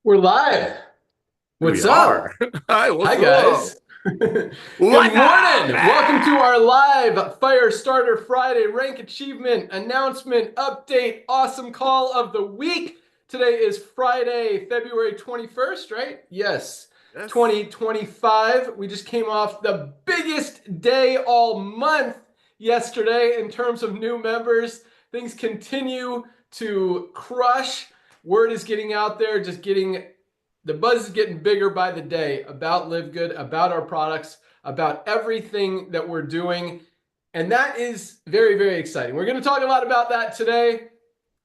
We're live. We What's up? are. Hi, Hi, what's up? guys. Good What's morning. up? Welcome to our live Fire Starter Friday rank achievement announcement update awesome call of the week. Today is Friday, February 21st, right? Yes. Yes. 2025. We just came off the biggest day all month yesterday in terms of new members. Things continue to crush. Word is getting out there, the buzz is getting bigger by the day about Live Good, about our products, about everything that we're doing. And that is very, very exciting. We're going to talk a lot about that today.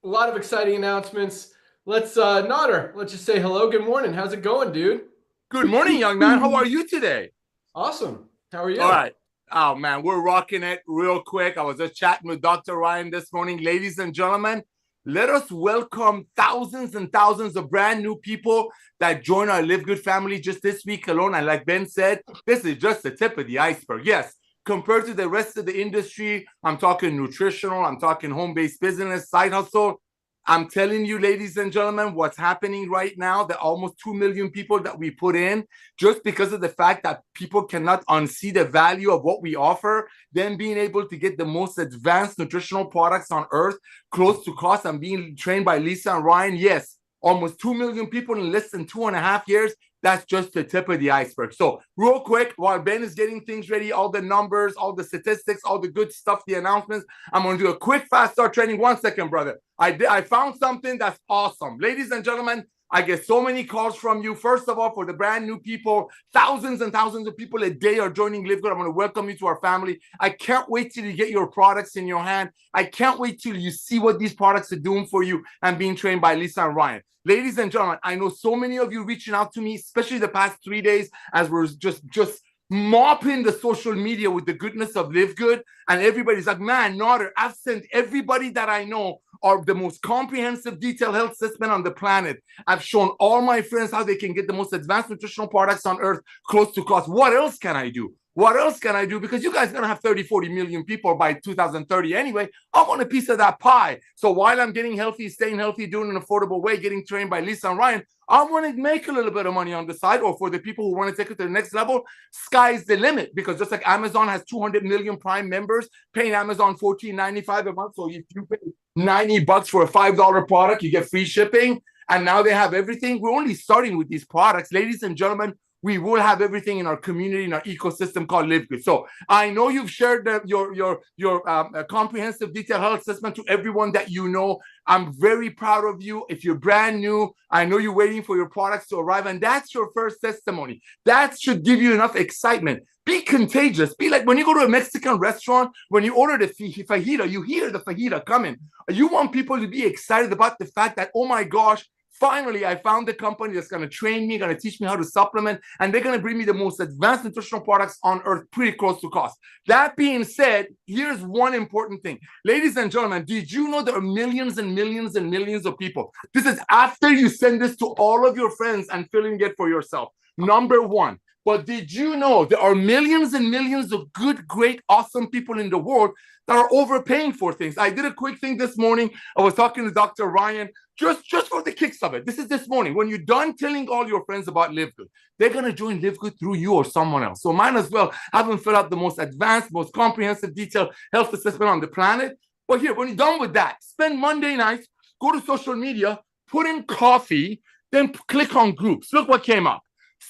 A lot of exciting announcements. Let's just say hello. Good morning. How's it going, dude? Good morning, young man. How are you today? Awesome. How are you? All right. Oh, man, we're rocking it real quick. I was just chatting with Dr. Ryan this morning. Ladies and gentlemen, let us welcome thousands and thousands of brand new people that join our Live Good family just this week alone. And like Ben said, this is just the tip of the iceberg. Yes, compared to the rest of the industry, I'm talking nutritional, I'm talking home-based business, side hustle. I'm telling you, ladies and gentlemen, what's happening right now, the almost 2 million people that we put in, just because of the fact that people cannot unsee the value of what we offer, then being able to get the most advanced nutritional products on earth, close to cost, and being trained by Lisa and Ryan. Yes, almost 2 million people in less than 2.5 years. That's just the tip of the iceberg. So real quick, while Ben is getting things ready, all the numbers, all the statistics, all the good stuff, the announcements, I'm going to do a quick fast start training. 1 second, brother. I found something that's awesome. Ladies and gentlemen, I get so many calls from you. First of all, for the brand new people, thousands and thousands of people a day are joining Live Good. I'm going to welcome you to our family. I can't wait till you get your products in your hand. I can't wait till you see what these products are doing for you and being trained by Lisa and Ryan. Ladies and gentlemen, I know so many of you reaching out to me, especially the past 3 days, as we're just mopping the social media with the goodness of Live Good. And everybody's like, man, Nader, I've sent everybody that I know are the most comprehensive detailed health assessment on the planet. I've shown all my friends how they can get the most advanced nutritional products on earth close to cost. What else can I do? What else can I do? Because you guys are going to have 30, 40 million people by 2030 anyway. I want a piece of that pie. So while I'm getting healthy, staying healthy, doing an affordable way, getting trained by Lisa and Ryan, I want to make a little bit of money on the side. Or for the people who want to take it to the next level, sky's the limit. Because just like Amazon has 200 million Prime members paying Amazon $14.95 a month. So if you pay $90 for a $5 product, you get free shipping. And now they have everything. We're only starting with these products. Ladies and gentlemen, we will have everything in our community, in our ecosystem called Live Good. So I know you've shared your comprehensive detailed health assessment to everyone that you know. I'm very proud of you. If you're brand new, I know you're waiting for your products to arrive, and that's your first testimony. That should give you enough excitement. Be contagious. Be like when you go to a Mexican restaurant, when you order the fajita, you hear the fajita coming. You want people to be excited about the fact that, oh my gosh, finally, I found the company that's going to train me, going to teach me how to supplement, and they're going to bring me the most advanced nutritional products on earth pretty close to cost. That being said, here's one important thing. Ladies and gentlemen, did you know there are millions and millions and millions of people? This is after you send this to all of your friends and filling it for yourself. Number one. But did you know there are millions and millions of good, great, awesome people in the world that are overpaying for things? I did a quick thing this morning. I was talking to Dr. Ryan just for the kicks of it. This is this morning. When you're done telling all your friends about Live Good, they're going to join Live Good through you or someone else. So might as well have them fill out the most advanced, most comprehensive, detailed health assessment on the planet. But here, when you're done with that, spend Monday night, go to social media, put in coffee, then click on groups. Look what came up.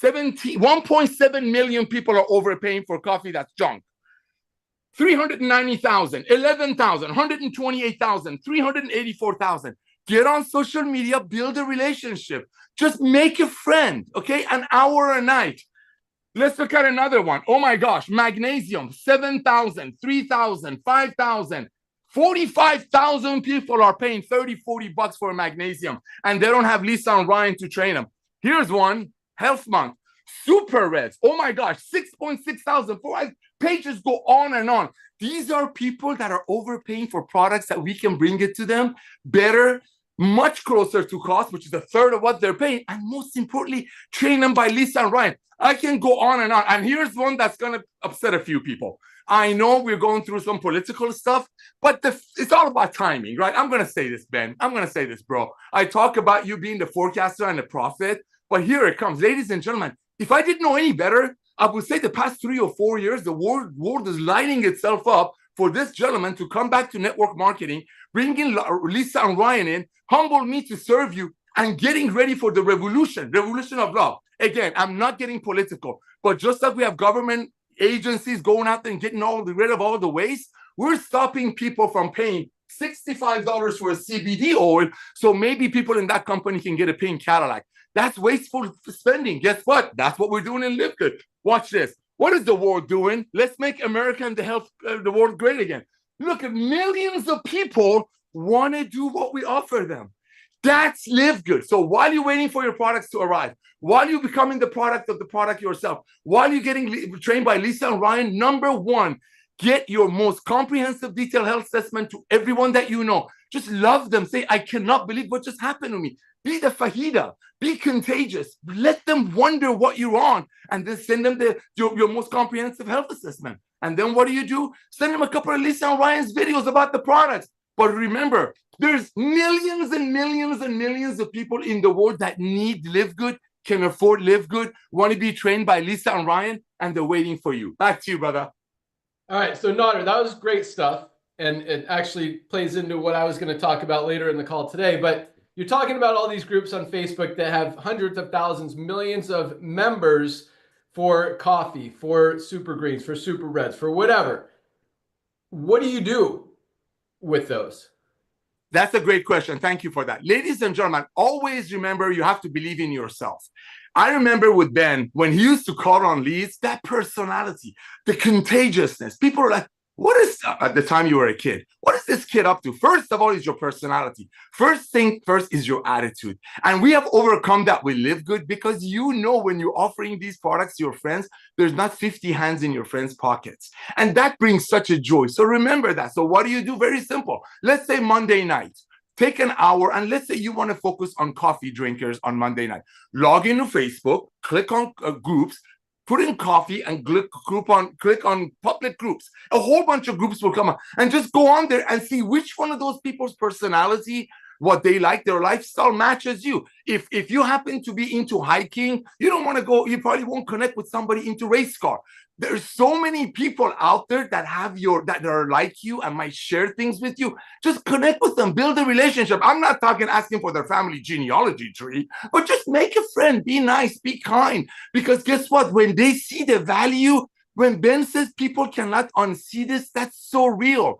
1.7 million people are overpaying for coffee that's junk. 390,000, 11,000, 128,000, 384,000. Get on social media, build a relationship. Just make a friend, okay? An hour a night. Let's look at another one. Oh my gosh, magnesium, 7,000, 3,000, 5,000. 45,000 people are paying 30, 40 bucks for magnesium, and they don't have Lisa and Ryan to train them. Here's one. Health Month, Super Reds. Oh my gosh, 6.6 thousand. Pages go on and on. These are people that are overpaying for products that we can bring it to them better, much closer to cost, which is a third of what they're paying. And most importantly, train them by Lisa and Ryan. I can go on and on. And here's one that's going to upset a few people. I know we're going through some political stuff, but it's all about timing, right? I'm going to say this, Ben. I'm going to say this, bro. I talk about you being the forecaster and the prophet, but here it comes. Ladies and gentlemen, if I didn't know any better, I would say the past 3 or 4 years, the world is lining itself up for this gentleman to come back to network marketing, bring in Lisa and Ryan in, humble me to serve you, and getting ready for the revolution of love. Again, I'm not getting political, but just like we have government agencies going out there and getting rid of all the waste, we're stopping people from paying $65 for a CBD oil, so maybe people in that company can get a pink Cadillac. That's wasteful spending. Guess what? That's what we're doing in Live Good. Watch this. What is the world doing? Let's make America and the world great again. Look at millions of people want to do what we offer them. That's Live Good. So while you're waiting for your products to arrive, while you're becoming the product of the product yourself, while you're getting trained by Lisa and Ryan, number one, get your most comprehensive detailed health assessment to everyone that you know. Just love them. Say, I cannot believe what just happened to me. Be the fajita. Be contagious. Let them wonder what you're on, and then send them your most comprehensive health assessment. And then what do? Send them a couple of Lisa and Ryan's videos about the products. But remember, there's millions and millions and millions of people in the world that need Live Good, can afford Live Good, want to be trained by Lisa and Ryan, and they're waiting for you. Back to you, brother. All right, so Nader, that was great stuff. And it actually plays into what I was going to talk about later in the call today. But you're talking about all these groups on Facebook that have hundreds of thousands, millions of members for coffee, for super greens, for super reds, for whatever. What do you do with those? That's a great question. Thank you for that. Ladies and gentlemen, always remember you have to believe in yourself. I remember with Ben, when he used to call on leads, that personality, the contagiousness. People are like, what is, at the time you were a kid, what is this kid up to? First of all, is your personality. First thing first is your attitude. And we have overcome that with Live Good, because you know when you're offering these products to your friends, there's not 50 hands in your friends' pockets. And that brings such a joy. So remember that. So what do? Very simple. Let's say Monday night. Take an hour, and let's say you want to focus on coffee drinkers on Monday night. Log into Facebook, click on groups, put in coffee, and click on public groups. A whole bunch of groups will come up, and just go on there and see which one of those people's personality, what they like, their lifestyle matches you. If you happen to be into hiking, you don't want to go, you probably won't connect with somebody into race car. There's so many people out there that that are like you and might share things with you. Just connect with them, build a relationship. I'm not talking asking for their family genealogy tree, but just make a friend, be nice, be kind. Because guess what? When they see the value, when Ben says people cannot unsee this, that's so real.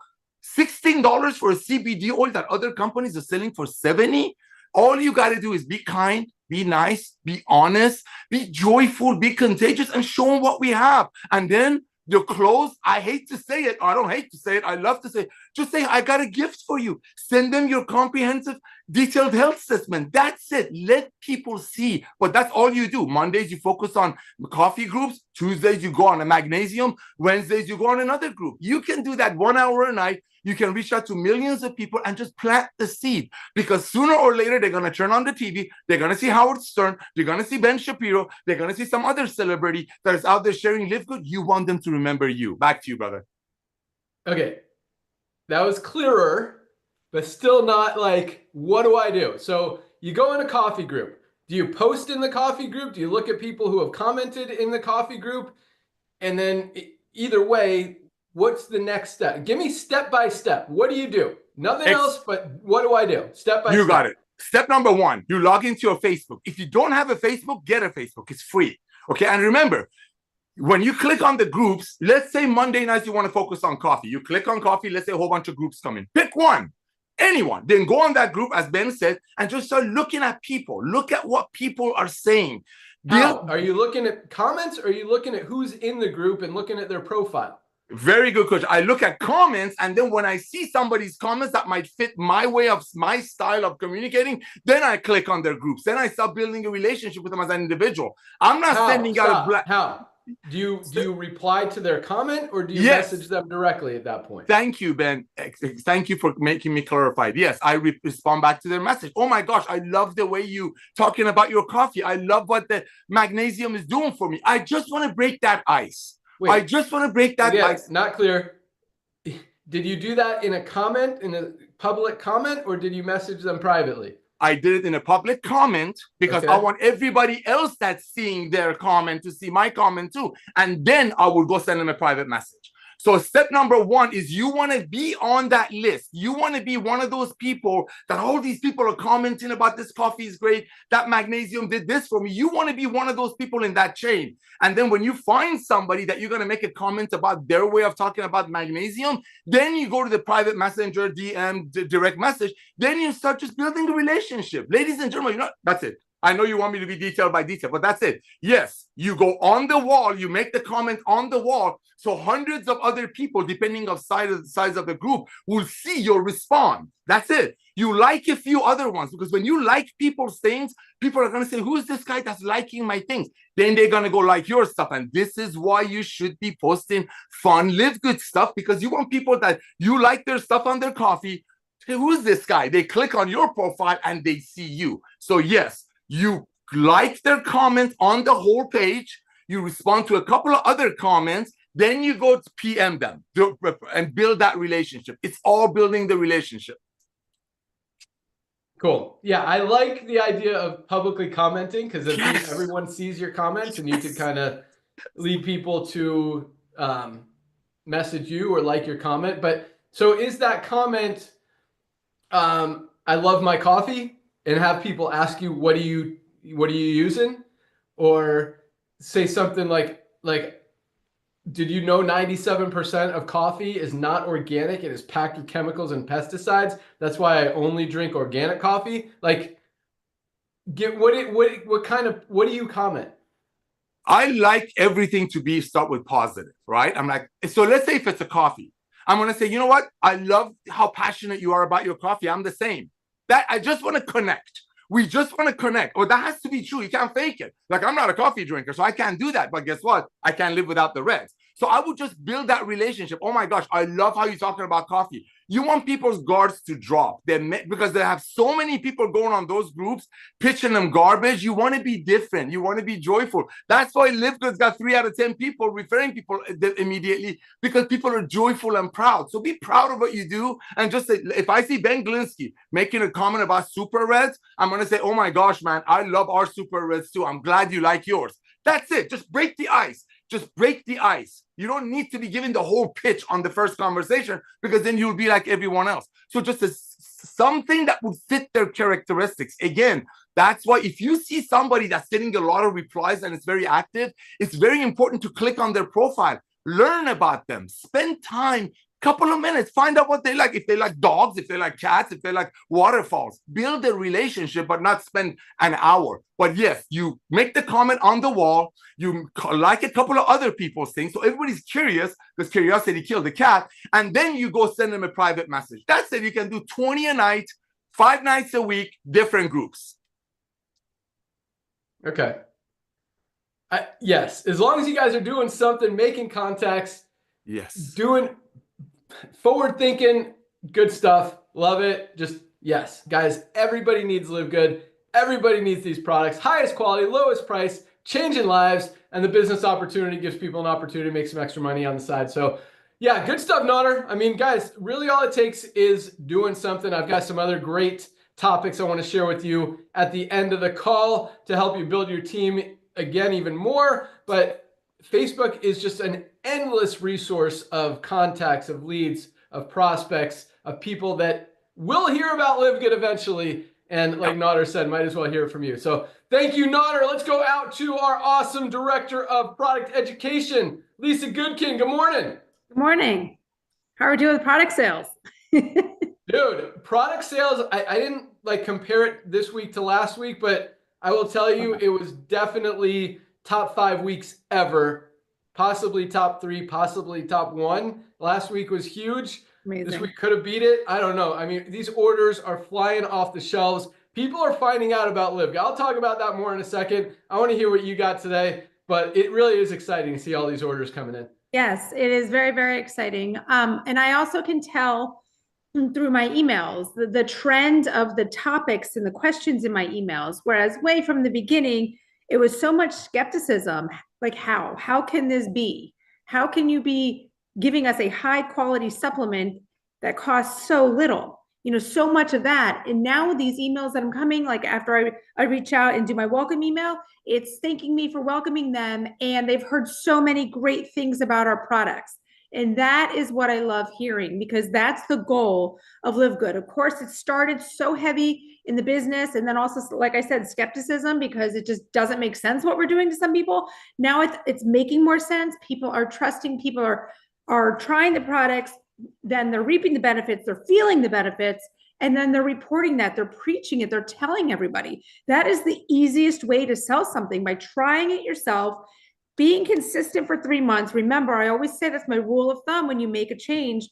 $16 for a CBD oil that other companies are selling for $70. All you got to do is be kind, be nice, be honest, be joyful, be contagious, and show them what we have. And then your clothes, I hate to say it, I don't hate to say it, I love to say it, just say, I got a gift for you. Send them your comprehensive detailed health assessment. That's it. Let people see. But that's all you do. Mondays, you focus on coffee groups. Tuesdays, you go on a magnesium. Wednesdays, you go on another group. You can do that 1 hour a night. You can reach out to millions of people and just plant the seed, because sooner or later, they're going to turn on the TV. They're going to see Howard Stern. They're going to see Ben Shapiro. They're going to see some other celebrity that is out there sharing Live Good. You want them to remember you. Back to you, brother. Okay. That was clearer, but still not like, what do I do? So you go in a coffee group. Do you post in the coffee group? Do you look at people who have commented in the coffee group? And then either way, what's the next step? Give me step by step. What do you do? Nothing else, but what do I do? Step by step. You got it. Step number one, you log into your Facebook. If you don't have a Facebook, get a Facebook. It's free. Okay. And remember, when you click on the groups, let's say Monday nights you want to focus on coffee. You click on coffee. Let's say a whole bunch of groups come in. Pick one. Anyone. Then go on that group, as Ben said, and just start looking at people. Look at what people are saying. Are you looking at comments, or are you looking at who's in the group and looking at their profile? Very good, coach. I look at comments, and then when I see somebody's comments that might fit my style of communicating, then I click on their groups. Then I start building a relationship with them as an individual. I'm not sending out a black. How? Do you reply to their comment, or do you message them directly at that point? Thank you, Ben. Thank you for making me clarify. Yes, I respond back to their message. Oh my gosh, I love the way you talking about your coffee. I love what the magnesium is doing for me. I just want to break that ice. Wait, I just want to break that again, by not clear. Did you do that in a comment, in a public comment, or did you message them privately? I did it in a public comment because I want everybody else that's seeing their comment to see my comment too. And then I will go send them a private message. So step number one is you want to be on that list. You want to be one of those people that all these people are commenting about this coffee is great. That magnesium did this for me. You want to be one of those people in that chain. And then when you find somebody that you're going to make a comment about their way of talking about magnesium, then you go to the private messenger, DM, direct message. Then you start just building a relationship. Ladies and gentlemen, that's it. I know you want me to be detail by detail, but that's it. Yes, you go on the wall, you make the comment on the wall, so hundreds of other people, depending on size of the group, will see your response. That's it. You like a few other ones, because when you like people's things, people are going to say, who's this guy that's liking my things? Then they're going to go like your stuff. And this is why you should be posting fun, live good stuff, because you want people that you like their stuff on their coffee. Hey, who's this guy? They click on your profile and they see you. So yes, you like their comments on the whole page, you respond to a couple of other comments, then you go to PM them and build that relationship. It's all building the relationship. Cool. Yeah, I like the idea of publicly commenting, because everyone sees your comments and you can kind of lead people to message you or like your comment. But so is that comment, I love my coffee, and have people ask you, what are you using? Or say something like, did you know 97% of coffee is not organic? It is packed with chemicals and pesticides. That's why I only drink organic coffee. Like, what do you comment? I like everything to start with positive, right? I'm like, so let's say if it's a coffee, I'm going to say, you know what? I love how passionate you are about your coffee. I'm the same. That I just want to connect. We just want to connect. Or that has to be true. You can't fake it. Like, I'm not a coffee drinker, so I can't do that. But guess what? I can't live without the reds. So I would just build that relationship. Oh my gosh, I love how you're talking about coffee. You want people's guards to drop because they have so many people going on those groups, pitching them garbage. You want to be different. You want to be joyful. That's why Live Good's got 3 out of 10 people referring people immediately, because people are joyful and proud. So be proud of what you do. And just say, if I see Ben Glinsky making a comment about Super Reds, I'm going to say, oh my gosh, man, I love our Super Reds too. I'm glad you like yours. That's it. Just break the ice. Just break the ice. You don't need to be giving the whole pitch on the first conversation, because then you'll be like everyone else. So just something that would fit their characteristics. Again, that's why if you see somebody that's getting a lot of replies and it's very active, it's very important to click on their profile, learn about them, spend time, couple of minutes, find out what they like. If they like dogs, if they like cats, if they like waterfalls, build a relationship, but not spend an hour. But yes, you make the comment on the wall, you like a couple of other people's things, so everybody's curious, because curiosity killed the cat, and then you go send them a private message. That's it. You can do 20 a night, 5 nights a week, different groups. Okay. Yes, as long as you guys are doing something, making contacts, yes, doing forward thinking, good stuff. Love it. Just yes, guys, everybody needs Live Good. Everybody needs these products. Highest quality, lowest price, changing lives, and the business opportunity gives people an opportunity to make some extra money on the side. So yeah, good stuff, Nader. I mean, guys, really all it takes is doing something. I've got some other great topics I want to share with you at the end of the call to help you build your team again even more. But Facebook is just an endless resource of contacts, of leads, of prospects, of people that will hear about Live Good eventually. And like Nader said, might as well hear it from you. So thank you, Nader. Let's go out to our awesome Director of Product Education, Lisa Goodkin. Good morning. Good morning. How are we doing with product sales? Dude, product sales, I didn't like compare it this week to last week, but I will tell you it was definitely top 5 weeks ever, possibly top 3, possibly top 1. Last week was huge. Amazing. This week could have beat it. I don't know. I mean, these orders are flying off the shelves. People are finding out about Live. I'll talk about that more in a second. I want to hear what you got today, but it really is exciting to see all these orders coming in. Yes, it is very, very exciting. And I also can tell through my emails the trend of the topics and the questions in my emails, whereas way from the beginning, it was so much skepticism, like how can this be? How can you be giving us a high quality supplement that costs so little? You know, so much of that. And now these emails that I'm coming, like after I reach out and do my welcome email, it's thanking me for welcoming them. And they've heard so many great things about our products. And that is what I love hearing, because that's the goal of Live Good. Of course, it started so heavy in the business. And then also, like I said, skepticism, because it just doesn't make sense what we're doing to some people. Now it's making more sense. People are trusting, people are trying the products, then they're reaping the benefits, they're feeling the benefits, and then they're reporting that, they're preaching it, they're telling everybody. That is the easiest way to sell something, by trying it yourself, being consistent for 3 months. Remember, I always say that's my rule of thumb when you make a change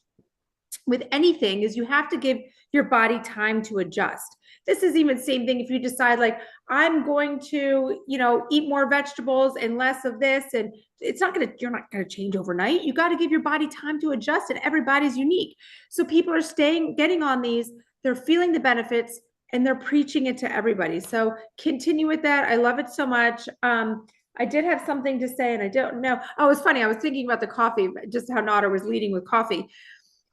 with anything, is you have to give your body time to adjust. This is even the same thing if you decide, like, I'm going to, you know, eat more vegetables and less of this, and you're not gonna change overnight. You got to give your body time to adjust, and everybody's unique. So people are getting on these, they're feeling the benefits, and they're preaching it to everybody. So continue with that. I love it so much. I did have something to say, and I don't know. Oh, it's funny. I was thinking about the coffee, just how Nnada was leading with coffee.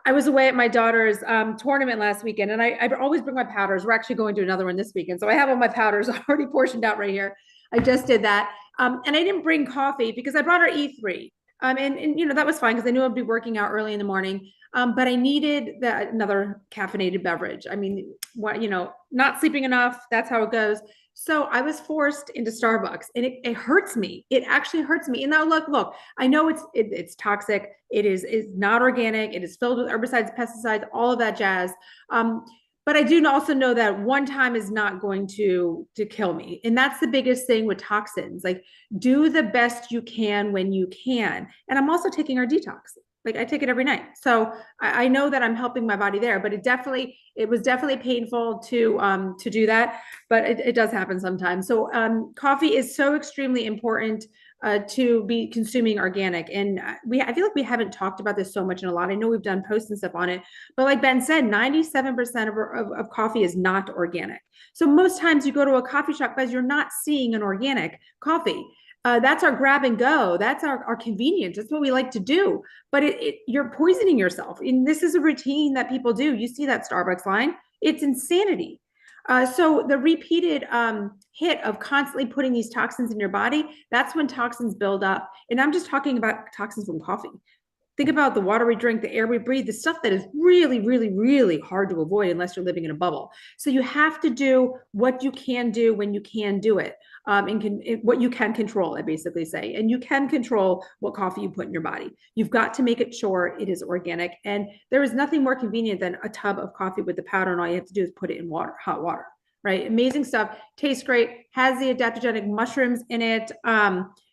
I was away at my daughter's tournament last weekend, and I always bring my powders. We're actually going to another one this weekend. So I have all my powders already portioned out right here. I just did that. And I didn't bring coffee because I brought her E3. And you know, that was fine because I knew I'd be working out early in the morning. But I needed another caffeinated beverage. I mean, what, you know, not sleeping enough, that's how it goes. So I was forced into Starbucks, and it hurts me. It actually hurts me. And now look, I know it's toxic. It's not organic. It is filled with herbicides, pesticides, all of that jazz. But I do also know that one time is not going to kill me. And that's the biggest thing with toxins. Like, do the best you can when you can. And I'm also taking our detox. Like, I take it every night. So I know that I'm helping my body there, but it was definitely painful to do that, but it does happen sometimes. So coffee is so extremely important to be consuming organic. And I feel like we haven't talked about this so much in a lot. I know we've done posts and stuff on it, but like Ben said, 97% of coffee is not organic. So most times you go to a coffee shop, guys, you're not seeing an organic coffee. That's our grab and go. That's our convenience. That's what we like to do. But you're poisoning yourself. And this is a routine that people do. You see that Starbucks line. It's insanity. So the repeated hit of constantly putting these toxins in your body, that's when toxins build up. And I'm just talking about toxins from coffee. Think about the water we drink, the air we breathe, the stuff that is really, really, really hard to avoid unless you're living in a bubble. So you have to do what you can do when you can do it. What you can control, I basically say. And you can control what coffee you put in your body. You've got to make it sure it is organic. And there is nothing more convenient than a tub of coffee with the powder, and all you have to do is put it in water, hot water, right? Amazing stuff. Tastes great. Has the adaptogenic mushrooms in it.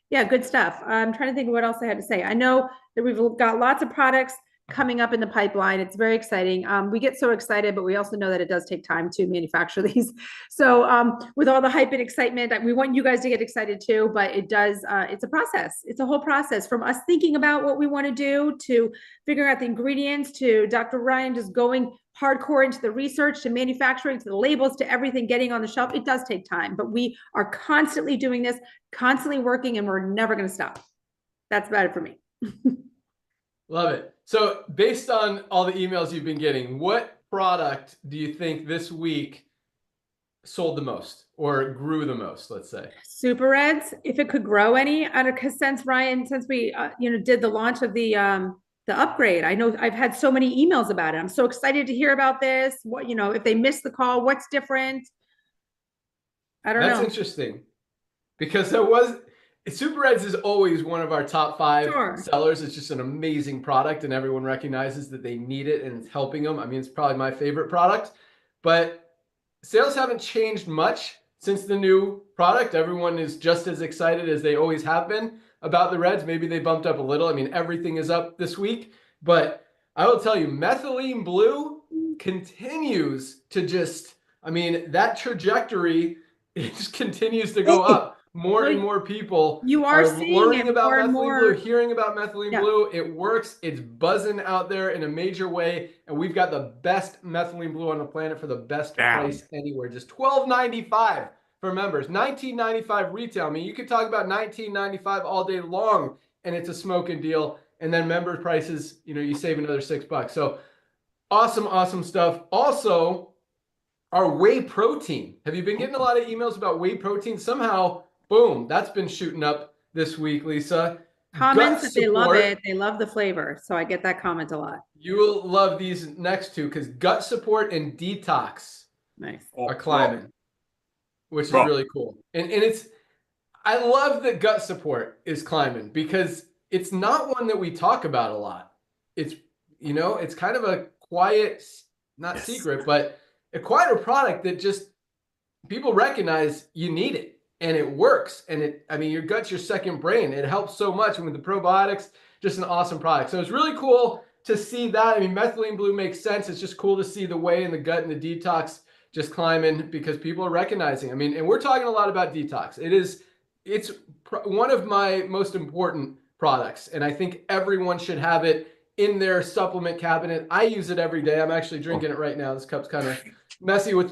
Yeah, good stuff. I'm trying to think of what else I had to say. I know that we've got lots of products coming up in the pipeline. It's very exciting. We get so excited, but we also know that it does take time to manufacture these. So with all the hype and excitement, we want you guys to get excited too, but it does, it's a process. It's a whole process from us thinking about what we want to do, to figuring out the ingredients, to Dr. Ryan just going hardcore into the research, to manufacturing, to the labels, to everything getting on the shelf. It does take time, but we are constantly doing this, constantly working, and we're never going to stop. That's about it for me. Love it. So based on all the emails you've been getting, what product do you think this week sold the most or grew the most, let's say? Super Reds, if it could grow any, because since we did the launch of the upgrade, I know I've had so many emails about it. I'm so excited to hear about this. What, if they missed the call, what's different? I don't know. That's interesting, because Super Reds is always one of our top 5 sellers. It's just an amazing product, and everyone recognizes that they need it, and it's helping them. I mean, it's probably my favorite product, but sales haven't changed much since the new product. Everyone is just as excited as they always have been about the Reds. Maybe they bumped up a little. I mean, everything is up this week, but I will tell you, methylene blue continues to that trajectory, it just continues to go up. More and more people are learning about methylene blue, hearing about methylene blue. It works. It's buzzing out there in a major way. And we've got the best methylene blue on the planet for the best price anywhere. Just $12.95 for members, $19.95 retail. I mean, you could talk about $19.95 all day long and it's a smoking deal. And then member prices, you know, you save another $6. So awesome, awesome stuff. Also, our whey protein. Have you been getting a lot of emails about whey protein? Somehow, boom, that's been shooting up this week, Lisa. Comments that they love it. They love the flavor. So I get that comment a lot. You will love these next two because gut support and detox are climbing, which is really cool. And it's, I love that gut support is climbing because it's not one that we talk about a lot. It's, you know, it's kind of a quiet, not secret, but a quieter product that just people recognize you need it. And it works. And it, I mean, your gut's your second brain. It helps so much. And with the probiotics, just an awesome product. So it's really cool to see that. I mean, methylene blue makes sense. It's just cool to see the whey and the gut and the detox just climbing because people are recognizing. I mean, and we're talking a lot about detox. It's one of my most important products. And I think everyone should have it in their supplement cabinet. I use it every day. I'm actually drinking it right now. This cup's kind of messy with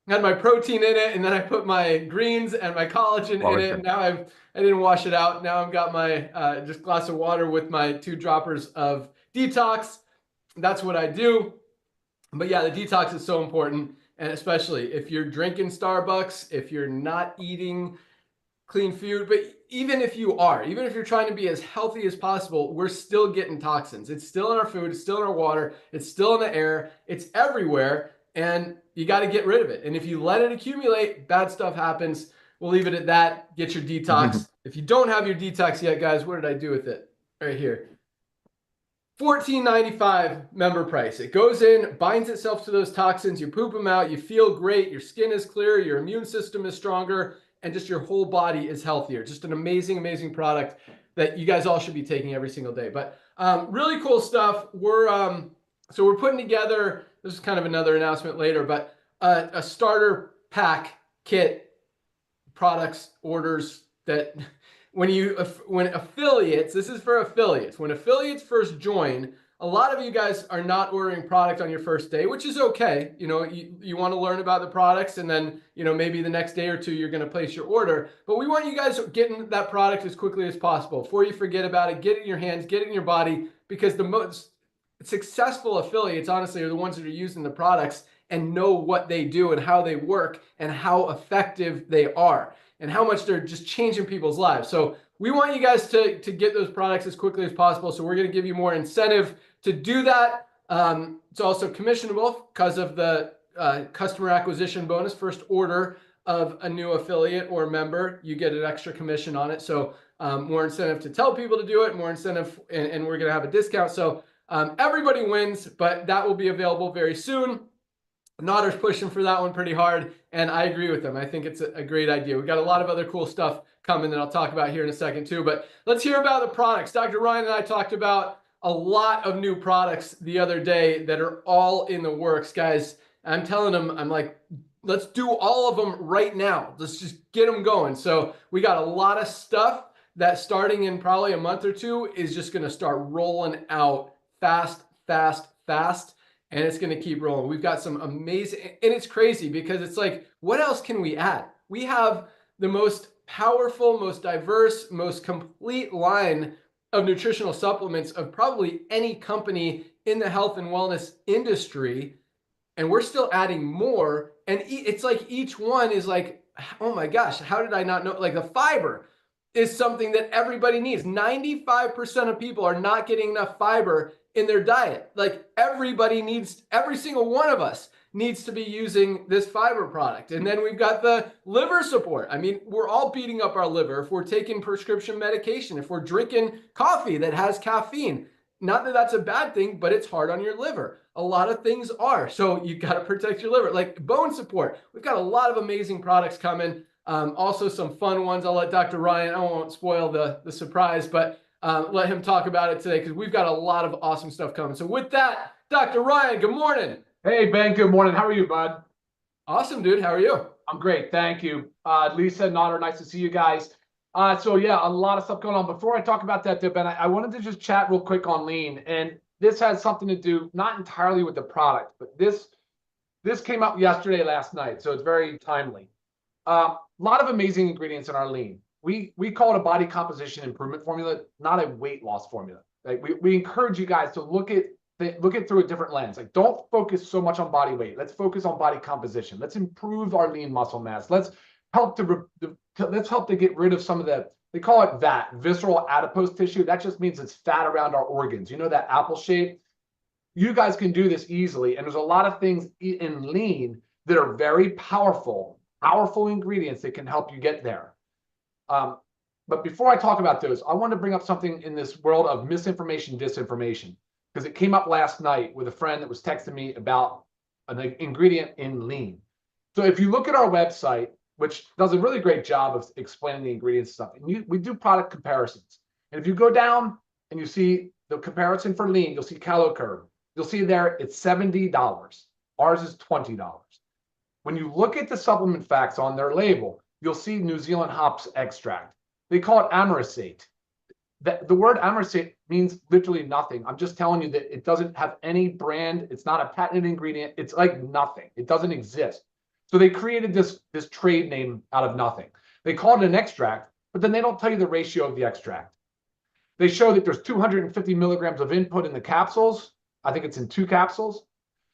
had my protein in it, and then I put my greens and my collagen in it. And now I didn't wash it out. Now I've got my just glass of water with my 2 droppers of detox. That's what I do. But yeah, the detox is so important. And especially if you're drinking Starbucks, if you're not eating clean food, but even if you're trying to be as healthy as possible, we're still getting toxins. It's still in our food. It's still in our water. It's still in the air. It's everywhere. And you got to get rid of it. And if you let it accumulate, bad stuff happens. We'll leave it at that. Get your detox. If you don't have your detox yet, guys, what did I do with it? Right here. $14.95 member price. It goes in, binds itself to those toxins. You poop them out. You feel great. Your skin is clear. Your immune system is stronger. And just your whole body is healthier. Just an amazing, amazing product that you guys all should be taking every single day. But really cool stuff. So we're putting together, this is kind of another announcement later, but a starter pack kit products orders that when affiliates, this is for affiliates. When affiliates first join, a lot of you guys are not ordering product on your first day, which is okay. You know, you want to learn about the products, and then, you know, maybe the next day or two, you're going to place your order. But we want you guys getting that product as quickly as possible before you forget about it. Get it in your hands, get it in your body, because the most successful affiliates, honestly, are the ones that are using the products and know what they do and how they work and how effective they are and how much they're just changing people's lives. So we want you guys to get those products as quickly as possible. So we're going to give you more incentive to do that. It's also commissionable because of the customer acquisition bonus. First order of a new affiliate or member, you get an extra commission on it. So more incentive to tell people to do it, more incentive, and we're going to have a discount. So everybody wins, but that will be available very soon. Notter's pushing for that one pretty hard, and I agree with them. I think it's a great idea. We've got a lot of other cool stuff coming that I'll talk about here in a second too, but let's hear about the products. Dr. Ryan and I talked about a lot of new products the other day that are all in the works. Guys, I'm telling them, I'm like, let's do all of them right now. Let's just get them going. So we got a lot of stuff that starting in probably a month or two is just going to start rolling out fast, and it's going to keep rolling. We've got some amazing, and it's crazy because it's like, what else can we add? We have the most powerful, most diverse, most complete line of nutritional supplements of probably any company in the health and wellness industry. And we're still adding more. And it's like each one is like, oh my gosh, how did I not know? Like the fiber is something that everybody needs. 95% of people are not getting enough fiber in their diet. Like everybody needs, every single one of us needs to be using this fiber product. And then we've got the liver support. I mean, we're all beating up our liver if we're taking prescription medication, if we're drinking coffee that has caffeine. Not that that's a bad thing, but it's hard on your liver. A lot of things are. So you got to protect your liver. Like bone support. We've got a lot of amazing products coming. Also some fun ones. I'll let Dr. Ryan, I won't spoil the surprise, but let him talk about it today because we've got a lot of awesome stuff coming. So with that, Dr. Ryan, good morning. Hey, Ben, good morning. How are you, bud? Awesome, dude. How are you? I'm great. Thank you. Lisa, Notter, nice to see you guys. So yeah, a lot of stuff going on. Before I talk about that, Ben, I wanted to just chat real quick on lean. And this has something to do, not entirely with the product, but this came up yesterday, last night. So it's very timely. A lot of amazing ingredients in our lean. we call it a body composition improvement formula, not a weight loss formula. Like we encourage you guys to look at through a different lens. Like, don't focus so much on body weight. Let's focus on body composition. Let's improve our lean muscle mass. Let's help to get rid of some of the, they call it VAT, visceral adipose tissue. That just means it's fat around our organs. You know, that apple shape? You guys can do this easily. And there's a lot of things in lean that are very powerful ingredients that can help you get there. But before I talk about those, I want to bring up something in this world of misinformation, disinformation, because it came up last night with a friend that was texting me about an ingredient in lean. So if you look at our website, which does a really great job of explaining the ingredients and stuff, and we do product comparisons. And if you go down and you see the comparison for lean, you'll see calorie curve. You'll see there it's $70. Ours is $20. When you look at the supplement facts on their label, you'll see New Zealand hops extract. They call it amirisate. The word amirisate means literally nothing. I'm just telling you that it doesn't have any brand. It's not a patented ingredient. It's like nothing. It doesn't exist. So they created this trade name out of nothing. They call it an extract, but then they don't tell you the ratio of the extract. They show that there's 250 milligrams of input in the capsules. I think it's in 2 capsules.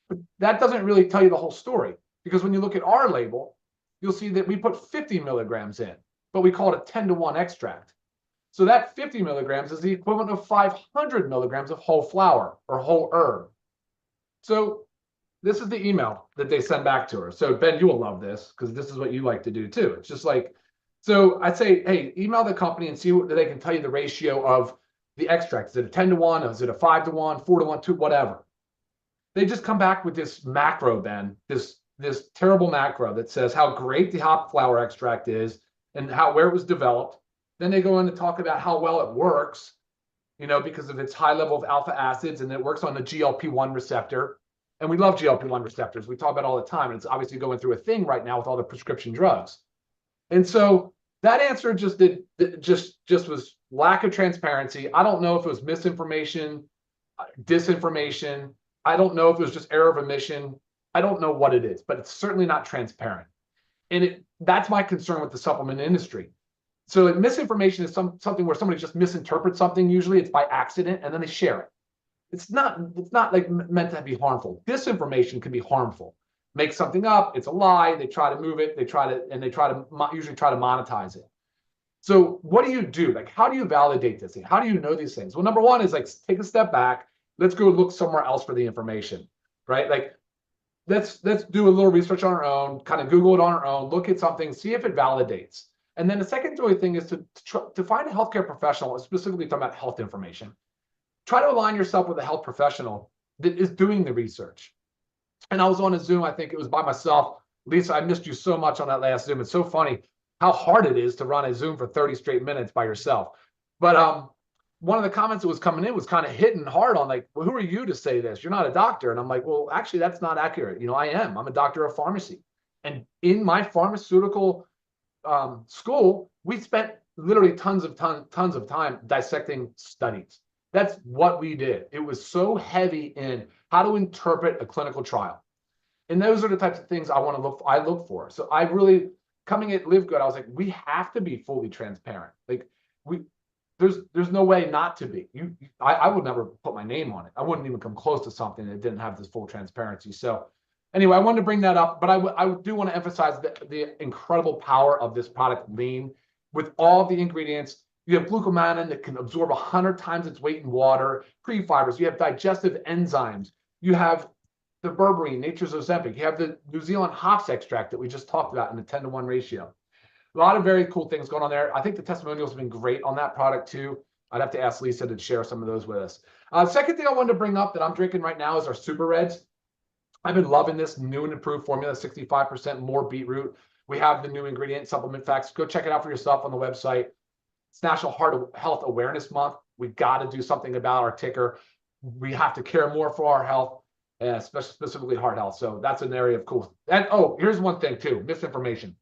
But that doesn't really tell you the whole story, because when you look at our label, you'll see that we put 50 milligrams in, but we call it a 10-to-1 extract. So that 50 milligrams is the equivalent of 500 milligrams of whole flower or whole herb. So this is the email that they send back to her. So Ben, you will love this, because this is what you like to do too. It's just like, so I'd say, hey, email the company and see what they can tell you the ratio of the extract. Is it a 10-to-1? Is it a 5-to-1, 4-to-1, 2, whatever? They just come back with this macro, Ben, this terrible macro that says how great the hop flower extract is and where it was developed. Then they go in to talk about how well it works, you know, because of its high level of alpha acids, and it works on the GLP-1 receptor. And we love GLP-1 receptors. We talk about it all the time, and it's obviously going through a thing right now with all the prescription drugs. And so that answer just was lack of transparency. I don't know if it was misinformation, disinformation. I don't know if it was just error of omission. I don't know what it is, but it's certainly not transparent. And that's my concern with the supplement industry. So misinformation is something where somebody just misinterprets something. Usually it's by accident, and then they share it. It's not like meant to be harmful. Disinformation can be harmful. Make something up, it's a lie, they try to move it, they usually try to monetize it. So what do you do? Like, how do you validate this thing? How do you know these things? Well, number one is like, take a step back. Let's go look somewhere else for the information, right? Like, let's do a little research on our own, kind of Google it on our own, look at something, see if it validates. And then the secondary thing is to find a healthcare professional, specifically talking about health information. Try to align yourself with a health professional that is doing the research. And I was on a Zoom, I think it was by myself. Lisa, I missed you so much on that last Zoom. It's so funny how hard it is to run a Zoom for 30 straight minutes by yourself. But one of the comments that was coming in was kind of hitting hard on like, well, who are you to say this? You're not a doctor. And I'm like, well, actually, that's not accurate. You know, I am. I'm a doctor of pharmacy. And in my pharmaceutical school, we spent literally tons of time dissecting studies. That's what we did. It was so heavy in how to interpret a clinical trial. And those are the types of things I look for. So I really, coming at Live Good, I was like, we have to be fully transparent. Like there's no way not to be. I would never put my name on it. I wouldn't even come close to something that didn't have this full transparency. So anyway, I wanted to bring that up, but I do want to emphasize the incredible power of this product, lean, with all the ingredients. You have glucomannan that can absorb 100 times its weight in water, pre-fibers. You have digestive enzymes. You have the berberine, nature's Ozempic. You have the New Zealand hops extract that we just talked about in the 10-to-1 ratio. A lot of very cool things going on there. I think the testimonials have been great on that product too. I'd have to ask Lisa to share some of those with us. Second thing I wanted to bring up that I'm drinking right now is our Super Reds. I've been loving this new and improved formula, 65% more beetroot. We have the new ingredient supplement facts. Go check it out for yourself on the website. It's National Heart Health Awareness Month. We've got to do something about our ticker. We have to care more for our health, specifically heart health. So that's an area of cool. And oh, here's one thing too, misinformation.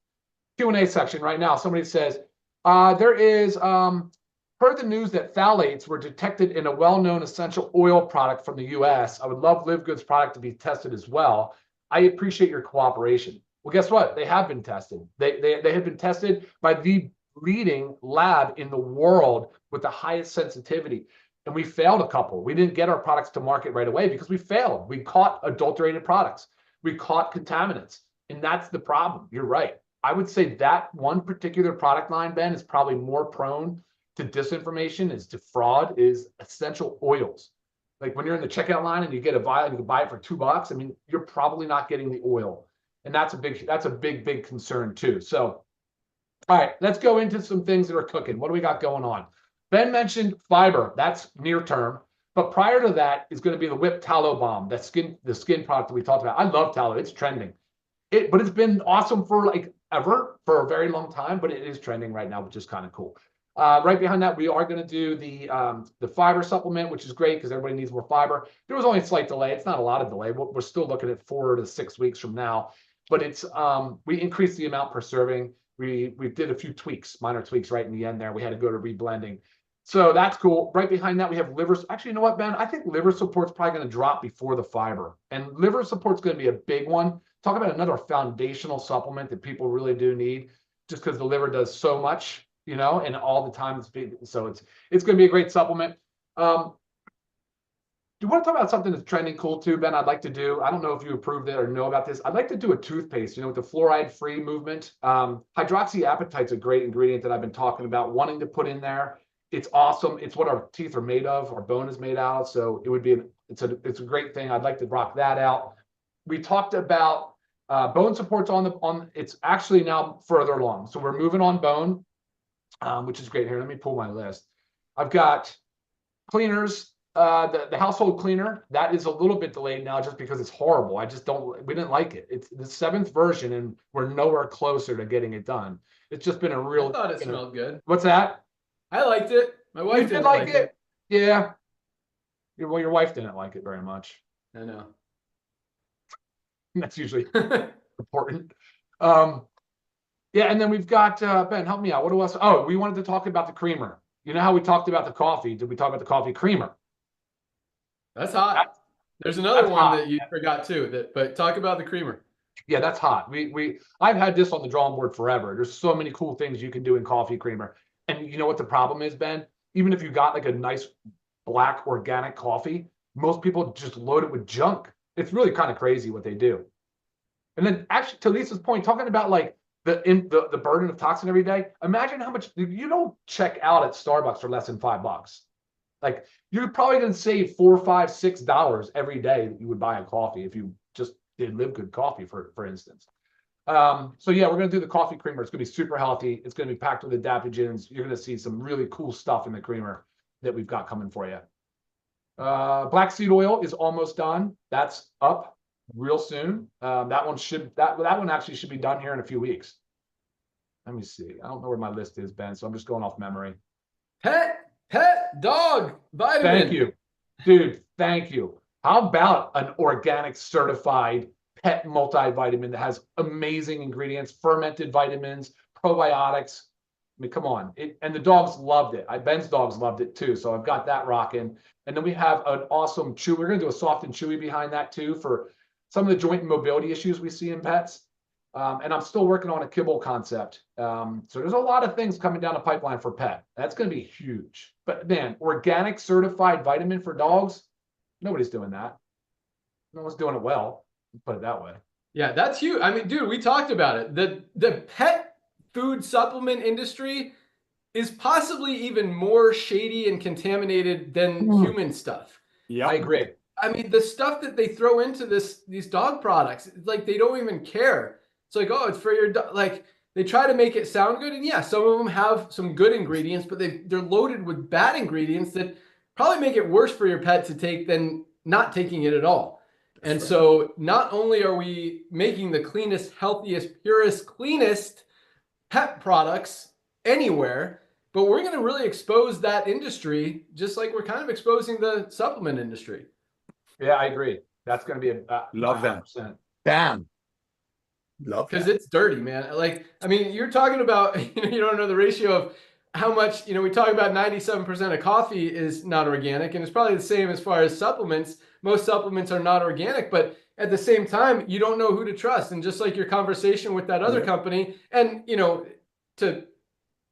Q&A section right now. Somebody says, there is, heard the news that phthalates were detected in a well-known essential oil product from the US. I would love Live Good's product to be tested as well. I appreciate your cooperation. Well, guess what? They have been tested. They have been tested by the leading lab in the world with the highest sensitivity. And we failed a couple. We didn't get our products to market right away because we failed. We caught adulterated products. We caught contaminants. And that's the problem. You're right. I would say that one particular product line, Ben, is probably more prone to disinformation, is to fraud, is essential oils. Like when you're in the checkout line and you get a vial and you can buy it for $2, I mean, you're probably not getting the oil. And that's a big concern too. So, all right, let's go into some things that are cooking. What do we got going on? Ben mentioned fiber. That's near term. But prior to that is going to be the Whip Tallow Balm, the skin product that we talked about. I love tallow. It's trending. But it's been awesome for like ever, for a very long time, but it is trending right now, which is kind of cool. Right behind that, we are going to do the fiber supplement, which is great because everybody needs more fiber. There was only a slight delay. It's not a lot of delay. We're still looking at 4 to 6 weeks from now, but it's we increased the amount per serving. We did a few tweaks, minor tweaks right in the end there. We had to go to reblending. So that's cool. Right behind that, we have liver. Actually, you know what, Ben? I think liver support's probably going to drop before the fiber. And liver support's going to be a big one. Talk about another foundational supplement that people really do need, just because the liver does so much, you know, and all the time it's big. So it's going to be a great supplement. Do you want to talk about something that's trending cool too, Ben? I'd like to do. I don't know if you approved it or know about this. I'd like to do a toothpaste, you know, with the fluoride-free movement. 𝗙𝗵𝗃𝗏𝗃ite's a great ingredient that I've been talking about, wanting to put in there. It's awesome. It's what our teeth are made of. Our bone is made out of. So it would be it's a great thing. I'd like to rock that out. We talked about bone supports on it's actually now further along. So we're moving on bone, which is great. Here, let me pull my list. I've got cleaners, the household cleaner. That is a little bit delayed now just because it's horrible. We didn't like it. It's the 7th version and we're nowhere closer to getting it done. It's just been a real. I thought it smelled good. What's that? I liked it. My wife didn't like it. Yeah. Well, your wife didn't like it very much. I know. That's usually important. Yeah, and then we've got Ben, help me out. What else? Oh, we wanted to talk about the creamer. You know how we talked about the coffee? Did we talk about the coffee creamer? That's hot. There's another one that you forgot too. But talk about the creamer. Yeah, that's hot. I've had this on the drawing board forever. There's so many cool things you can do in coffee creamer. And you know what the problem is, Ben? Even if you got like a nice black organic coffee, most people just load it with junk. It's really kind of crazy what they do. And then actually, to Lisa's point, talking about like the burden of toxin every day, imagine how much you don't check out at Starbucks for less than $5. Like you're probably going to save $4, $5, $6 every day that you would buy a coffee if you just did Live Good coffee, for instance. So yeah, we're going to do the coffee creamer. It's going to be super healthy. It's going to be packed with adaptogens. You're going to see some really cool stuff in the creamer that we've got coming for you. Black seed oil is almost done. That's up real soon. That one actually should be done here in a few weeks. Let me see. I don't know where my list is, Ben, so I'm just going off memory. Pet dog vitamin. Thank you, dude. Thank you. How about an organic certified pet multivitamin that has amazing ingredients, fermented vitamins, probiotics? I mean, come on. And the dogs loved it. Ben's dogs loved it too. So I've got that rocking. And then we have an awesome chew. We're going to do a soft and chewy behind that too for some of the joint and mobility issues we see in pets. And I'm still working on a kibble concept. So there's a lot of things coming down the pipeline for pet. That's going to be huge. But man, organic certified vitamin for dogs, nobody's doing that. No one's doing it well. Put it that way. Yeah, that's huge. I mean, dude, we talked about it. The pet food supplement industry is possibly even more shady and contaminated than human stuff. Yeah, I agree. I mean, the stuff that they throw into these dog products, like they don't even care. It's like, oh, it's for your dog. Like they try to make it sound good, and yeah, some of them have some good ingredients, but they're loaded with bad ingredients that probably make it worse for your pet to take than not taking it at all. And so not only are we making the cleanest, healthiest, purest, cleanest pet products anywhere, but we're going to really expose that industry just like we're kind of exposing the supplement industry. Yeah, I agree. That's going to be love that. 100%. Bam. Love that. Because it's dirty, man. Like, I mean, you're talking about, you don't know the ratio of how much, we talk about 97% of coffee is not organic, and it's probably the same as far as supplements. Most supplements are not organic, but at the same time, you don't know who to trust. And just like your conversation with that other company, and, to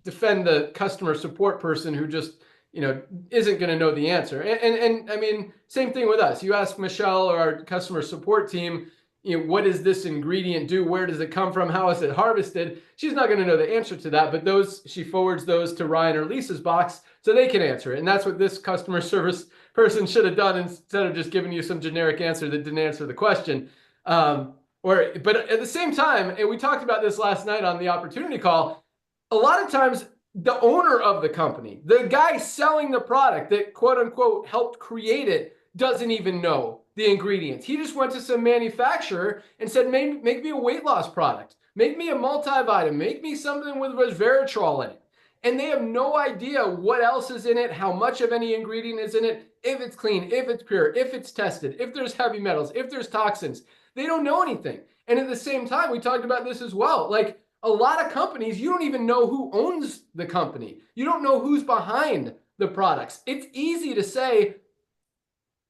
defend the customer support person who just, isn't going to know the answer. And I mean, same thing with us. You ask Michelle or our customer support team, what does this ingredient do? Where does it come from? How is it harvested? She's not going to know the answer to that, but she forwards those to Ryan or Lisa's box so they can answer it. And that's what this customer service person should have done instead of just giving you some generic answer that didn't answer the question. But at the same time, and we talked about this last night on the opportunity call, a lot of times the owner of the company, the guy selling the product that quote unquote helped create it, doesn't even know the ingredients. He just went to some manufacturer and said, make me a weight loss product, make me a multivitamin, make me something with resveratrol in it. And they have no idea what else is in it, how much of any ingredient is in it, if it's clean, if it's pure, if it's tested, if there's heavy metals, if there's toxins. They don't know anything. And at the same time, we talked about this as well. Like a lot of companies, you don't even know who owns the company. You don't know who's behind the products. It's easy to say,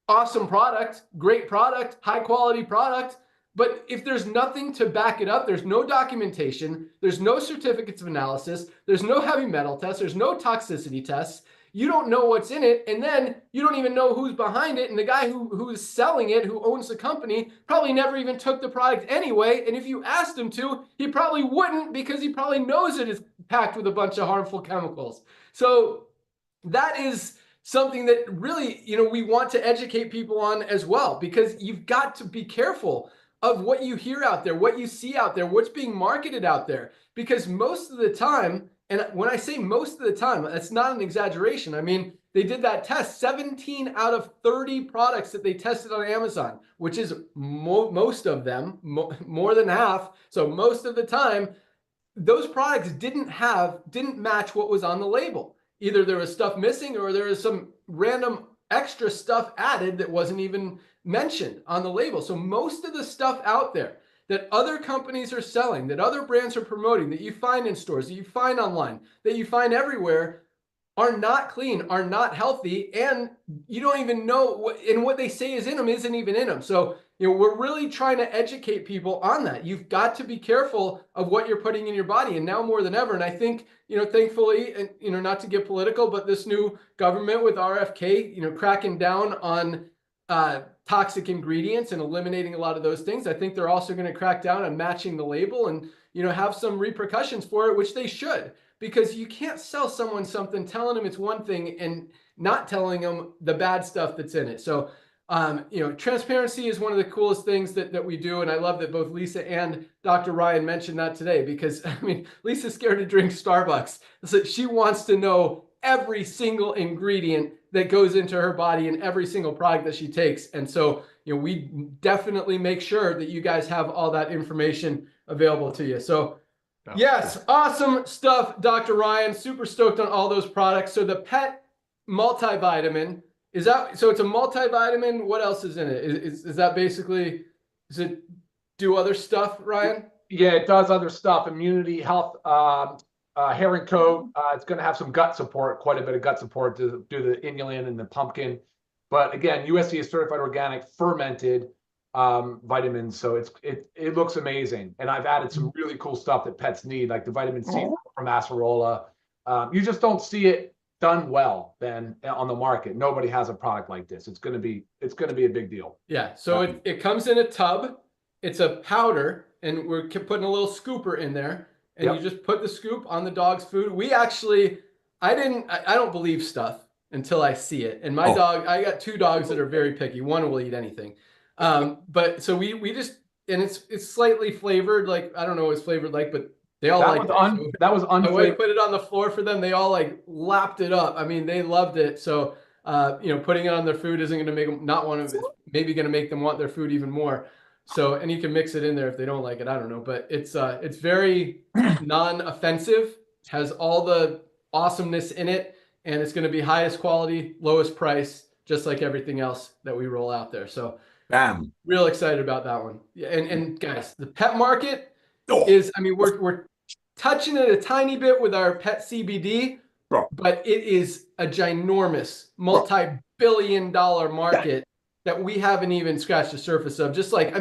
awesome product, great product, high quality product. But if there's nothing to back it up, there's no documentation, there's no certificates of analysis, there's no heavy metal tests, there's no toxicity tests, you don't know what's in it, and then you don't even know who's behind it, and the guy who is selling it, who owns the company, probably never even took the product anyway, and if you asked him to, he probably wouldn't because he probably knows it is packed with a bunch of harmful chemicals. So that is something that really, we want to educate people on as well, because you've got to be careful of what you hear out there, what you see out there, what's being marketed out there. Because most of the time, and when I say most of the time, that's not an exaggeration. I mean, they did that test, 17 out of 30 products that they tested on Amazon, which is most of them, more than half. So most of the time, those products didn't match what was on the label. Either there was stuff missing or there was some random extra stuff added that wasn't even mentioned on the label. So most of the stuff out there that other companies are selling, that other brands are promoting, that you find in stores, that you find online, that you find everywhere, are not clean, are not healthy, and you don't even know what they say is in them isn't even in them. So, we're really trying to educate people on that. You've got to be careful of what you're putting in your body, and now more than ever. And I think, thankfully, and not to get political, but this new government with RFK, cracking down on toxic ingredients and eliminating a lot of those things. I think they're also going to crack down on matching the label and, have some repercussions for it, which they should, because you can't sell someone something, telling them it's one thing and not telling them the bad stuff that's in it. So, transparency is one of the coolest things that we do. And I love that both Lisa and Dr. Ryan mentioned that today, because Lisa's scared to drink Starbucks. So she wants to know every single ingredient that goes into her body and every single product that she takes. And so, we definitely make sure that you guys have all that information available to you. So yes, awesome stuff, Dr. Ryan. Super stoked on all those products. So the pet multivitamin, so it's a multivitamin. What else is in it? Is that basically, does it do other stuff, Ryan? Yeah, it does other stuff, immunity, health, hair and coat. It's going to have some gut support, quite a bit of gut support to do the inulin and the pumpkin. But again, USDA certified organic fermented vitamins. So it looks amazing. And I've added some really cool stuff that pets need, like the vitamin C from 𝗚𝗏. You just don't see it done well then on the market. Nobody has a product like this. It's going to be a big deal. Yeah. So it comes in a tub. It's a powder, and we're putting a little scooper in there. And you just put the scoop on the dog's food. We actually, I don't believe stuff until I see it. And my dog, I got 2 dogs that are very picky. One will eat anything. But so we just, and it's slightly flavored. Like, I don't know what it's flavored like, but they all like it. That was unflavored. When I put it on the floor for them, they all like lapped it up. I mean, they loved it. So, putting it on their food isn't going to make them not want to, it's maybe going to make them want their food even more. So, and you can mix it in there if they don't like it. I don't know, but it's very non-offensive, has all the awesomeness in it, and it's going to be highest quality, lowest price, just like everything else that we roll out there. So, bam, real excited about that one. Yeah, and guys, the pet market is, we're touching it a tiny bit with our pet CBD, but it is a ginormous multi-billion-dollar market that we haven't even scratched the surface of. Just like,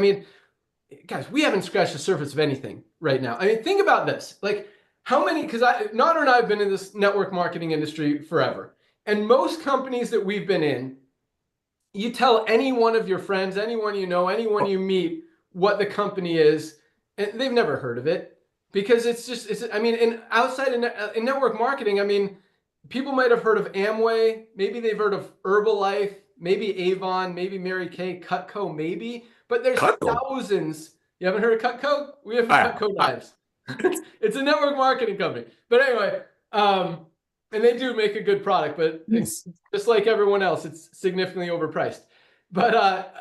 guys, we haven't scratched the surface of anything right now. Think about this. Like, how many, because Nader and I have been in this network marketing industry forever. And most companies that we've been in, you tell any one of your friends, anyone you know, anyone you meet what the company is, and they've never heard of it. Because I mean, in network marketing, I mean, people might have heard of Amway, maybe they've heard of Herbalife, maybe Avon, maybe Mary Kay, Cutco, maybe, but there's thousands. You haven't heard of Cutco? We have Cutco knives. It's a network marketing company. But anyway, and they do make a good product, but it's just like everyone else, it's significantly overpriced. But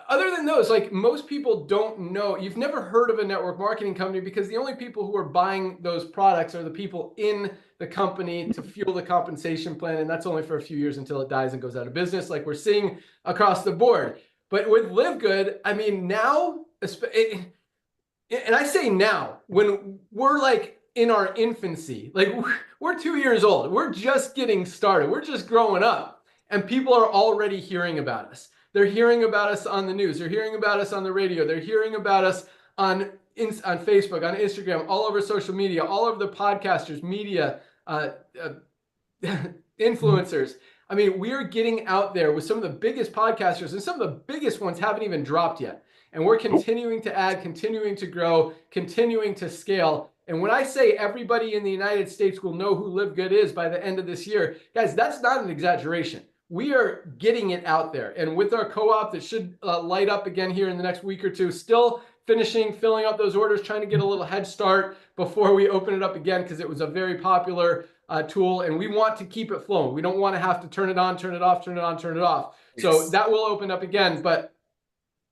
other than those, like most people don't know, you've never heard of a network marketing company because the only people who are buying those products are the people in the company to fuel the compensation plan. And that's only for a few years until it dies and goes out of business, like we're seeing across the board. But with Live Good, I mean, now, and I say now, when we're like in our infancy, like we're 2 years old, we're just getting started, we're just growing up, and people are already hearing about us. They're hearing about us on the news. They're hearing about us on the radio. They're hearing about us on Facebook, on Instagram, all over social media, all over the podcasters, media, influencers. I mean, we are getting out there with some of the biggest podcasters, and some of the biggest ones haven't even dropped yet. And we're continuing to add, continuing to grow, continuing to scale. And when I say everybody in the United States will know who Live Good is by the end of this year, guys, that's not an exaggeration. We are getting it out there. And with our co-op that should light up again here in the next week or two, still filling up those orders, trying to get a little head start before we open it up again, because it was a very popular tool, and we want to keep it flowing. We don't want to have to turn it on, turn it off, turn it on, turn it off. So that will open up again, but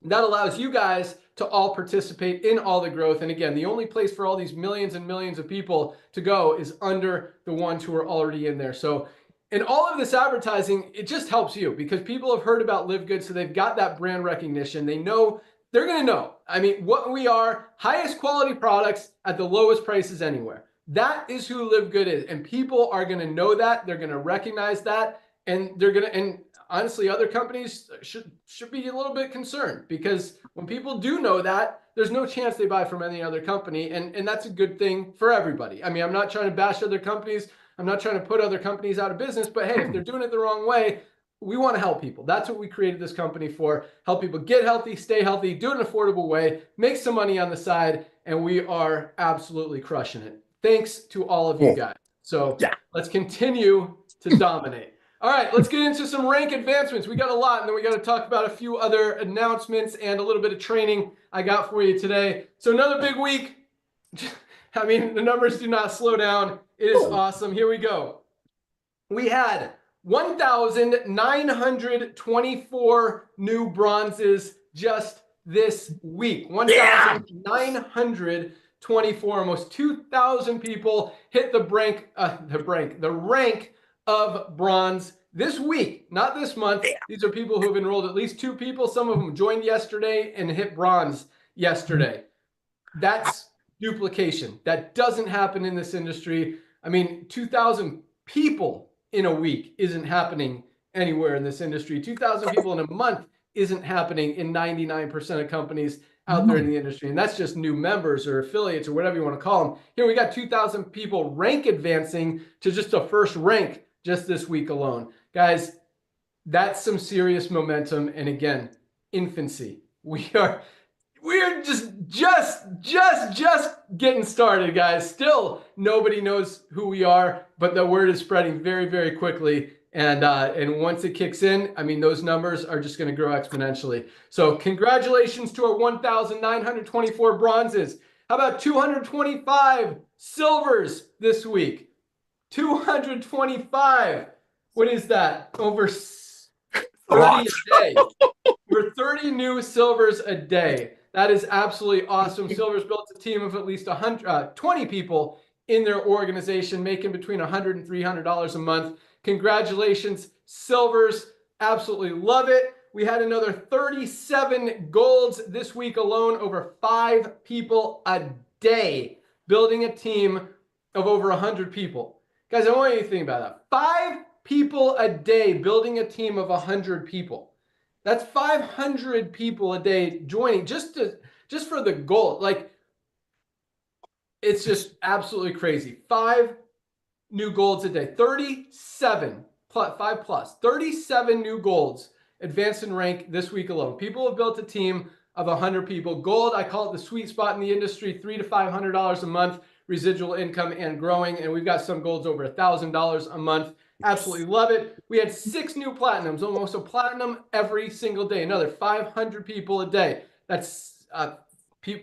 that allows you guys to all participate in all the growth. And again, the only place for all these millions and millions of people to go is under the ones who are already in there. So in all of this advertising, it just helps you because people have heard about Live Good, so they've got that brand recognition. They know, they're going to know. I mean, what we are, highest quality products at the lowest prices anywhere. That is who Live Good is. And people are going to know that. They're going to recognize that. And they're going to, and honestly, other companies should be a little bit concerned, because when people do know that, there's no chance they buy from any other company. And that's a good thing for everybody. I mean, I'm not trying to bash other companies. I'm not trying to put other companies out of business, but hey, if they're doing it the wrong way, we want to help people. That's what we created this company for. Help people get healthy, stay healthy, do it in an affordable way, make some money on the side, and we are absolutely crushing it. Thanks to all of you guys. So let's continue to dominate. All right, let's get into some rank advancements. We got a lot, and then we got to talk about a few other announcements and a little bit of training I got for you today. So another big week. I mean, the numbers do not slow down. It is awesome. Here we go. We had 1,924 new bronzes just this week. 1,924, almost 2,000 people hit the rank of bronze this week, not this month. These are people who have enrolled, at least 2 people. Some of them joined yesterday and hit bronze yesterday. That's duplication. That doesn't happen in this industry. I mean, 2,000 people in a week isn't happening anywhere in this industry. 2,000 people in a month isn't happening in 99% of companies out there in the industry. And that's just new members or affiliates or whatever you want to call them. Here we got 2,000 people rank advancing to just a first rank just this week alone. Guys, that's some serious momentum. And again, infancy. We're just getting started, guys. Still, nobody knows who we are, but the word is spreading very, very quickly. And once it kicks in, I mean, those numbers are just going to grow exponentially. So congratulations to our 1,924 bronzes. How about 225 silvers this week? 225. What is that? Over 30 a day. Over 30 new silvers a day. That is absolutely awesome. Silver's built a team of at least 20 people in their organization, making between $100 and $300 a month. Congratulations, Silvers. Absolutely love it. We had another 37 golds this week alone, over 5 people a day, building a team of over 100 people. Guys, I want you to think about that. 5 people a day building a team of 100 people. That's 500 people a day joining just for the goal. Like, It's just absolutely crazy. 5 new golds a day, 37 plus 5 plus 37 new golds advanced in rank this week alone. People have built a team of 100 people. Gold, I call it the sweet spot in the industry, $300 to $500 a month residual income and growing. And we've got some golds over $1,000 a month. Absolutely love it. We had 6 new platinums, almost a platinum every single day. Another 500 people a day. That's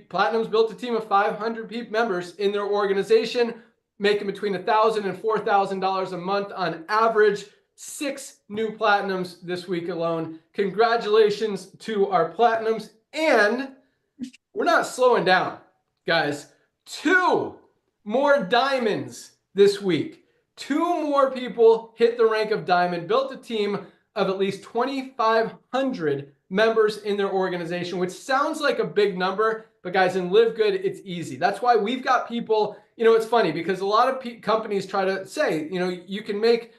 Platinum's built a team of 500 members in their organization, making between $1,000 and $4,000 a month on average. 6 new platinums this week alone. Congratulations to our platinums. And we're not slowing down, guys. 2 more diamonds this week. 2 more people hit the rank of diamond, built a team of at least 2,500 members in their organization, which sounds like a big number, but guys, in Live Good, it's easy. That's why we've got people, it's funny because a lot of companies try to say, you can make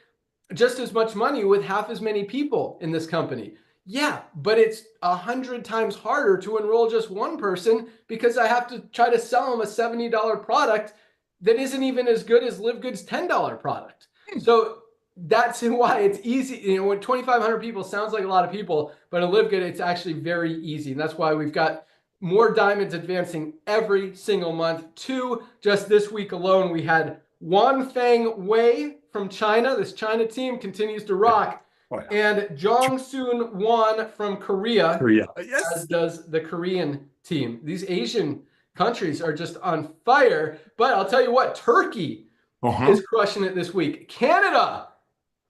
just as much money with half as many people in this company. Yeah, but it's 100 times harder to enroll just one person because I have to try to sell them a $70 product that isn't even as good as Live Good's $10 product. So that's why it's easy. When 2,500 people sounds like a lot of people, but in Live Good, it's actually very easy. And that's why we've got more diamonds advancing every single month. 2 just this week alone. We had Wanfeng Wei from China. This China team continues to rock. Oh, yeah. And Jongsoon Won from Korea, Yes. as does the Korean team. These Asian countries are just on fire. But I'll tell you what, Turkey is crushing it this week. Canada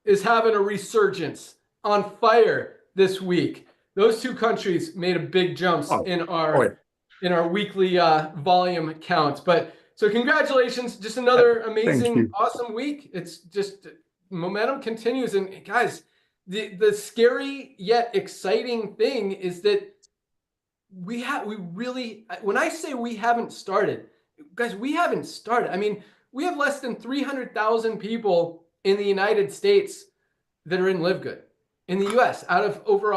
is having a resurgence, on fire this week. Those 2 countries made a big jumps in our weekly volume counts. But so congratulations, just another amazing, awesome week. It's just momentum continues. And guys, the scary yet exciting thing is that we really, when I say we haven't started, guys, we haven't started. I mean, we have less than 300,000 people in the United States that are in Live Good. In the US, out of over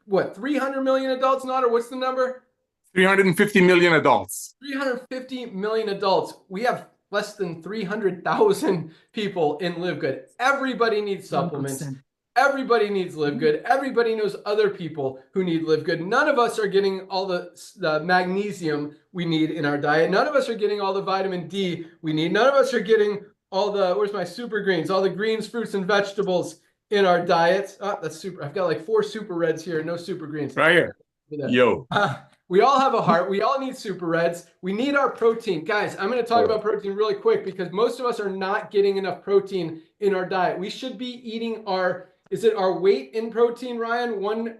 300 million adults, or what's the number? 350 million adults. 350 million adults. We have less than 300,000 people in Live Good. Everybody needs supplements. 100%. Everybody needs Live Good. Everybody knows other people who need Live Good. None of us are getting all the magnesium we need in our diet. None of us are getting all the vitamin D we need. None of us are getting all the, where's my super greens? All the greens, fruits, and vegetables in our diets. Oh, that's super. I've got like 4 super reds here, no super greens. Right here. Yo. We all have a heart. We all need super reds. We need our protein. Guys, I'm going to talk about protein really quick because most of us are not getting enough protein in our diet. We should be eating is it our weight in protein, Ryan? 1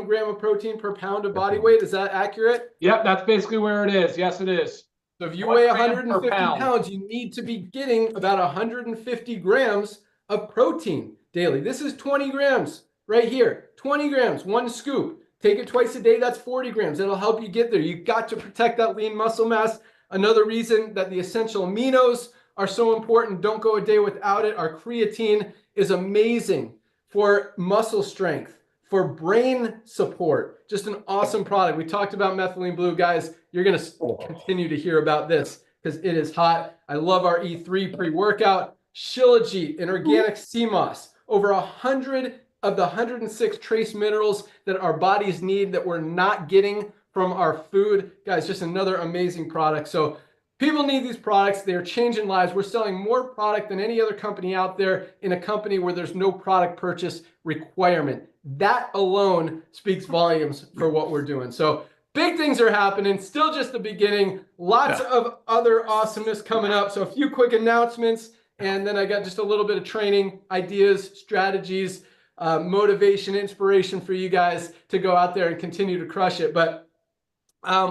gram of protein per pound of body weight. Is that accurate? Yep, that's basically where it is. Yes, it is. So if you weigh 150 pounds, you need to be getting about 150 grams of protein daily. This is 20 grams right here. 20 grams, 1 scoop. Take it twice a day, that's 40 grams. That'll help you get there. You've got to protect that lean muscle mass. Another reason that the essential aminos are so important, don't go a day without it. Our creatine is amazing for muscle strength, for brain support. Just an awesome product. We talked about methylene blue, guys. You're going to continue to hear about this because it is hot. I love our E3 pre-workout. Shilajit and organic sea moss. Over 100 of the 106 trace minerals that our bodies need that we're not getting from our food. Guys, just another amazing product. So people need these products. They're changing lives. We're selling more product than any other company out there in a company where there's no product purchase requirement. That alone speaks volumes for what we're doing. So big things are happening. Still just the beginning. Lots of other awesomeness coming up. So a few quick announcements, and then I got just a little bit of training, ideas, strategies, motivation, inspiration for you guys to go out there and continue to crush it. But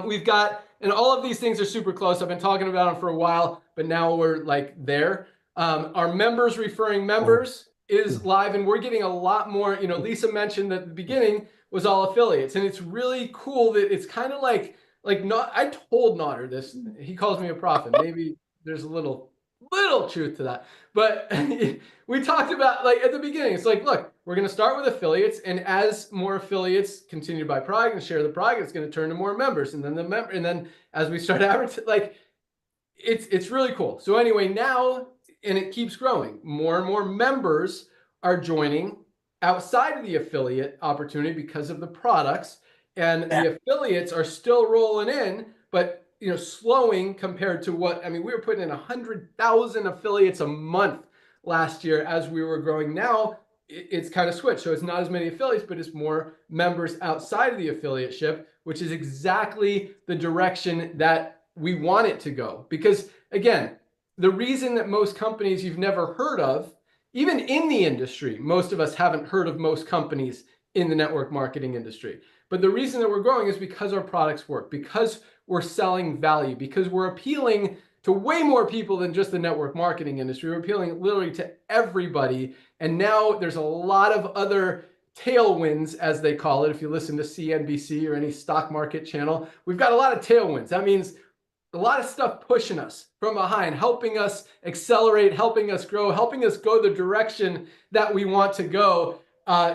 we've got, and all of these things are super close. I've been talking about them for a while, but now we're like there. Our members referring members is live, and we're getting a lot more. Lisa mentioned at the beginning was all affiliates, and it's really cool that it's kind of like not. I told Nodder this. He calls me a prophet. Maybe there's a little truth to that, but we talked about at the beginning. It's like, look, we're going to start with affiliates, and as more affiliates continue to buy product and share the product, it's going to turn to more members, and then and then as we start advertising, it's really cool. So anyway, now, and it keeps growing. More and more members are joining outside of the affiliate opportunity because of the products, and the affiliates are still rolling in, but slowing compared to what, I mean, we were putting in 100,000 affiliates a month last year as we were growing. Now it's kind of switched. So it's not as many affiliates, but it's more members outside of the affiliateship, which is exactly the direction that we want it to go. Because again, the reason that most companies you've never heard of, even in the industry, most of us haven't heard of most companies in the network marketing industry. But the reason that we're growing is because our products work, because we're selling value, because we're appealing to way more people than just the network marketing industry. We're appealing literally to everybody. And now there's a lot of other tailwinds, as they call it. If you listen to CNBC or any stock market channel, we've got a lot of tailwinds. That means a lot of stuff pushing us from behind, helping us accelerate, helping us grow, helping us go the direction that we want to go,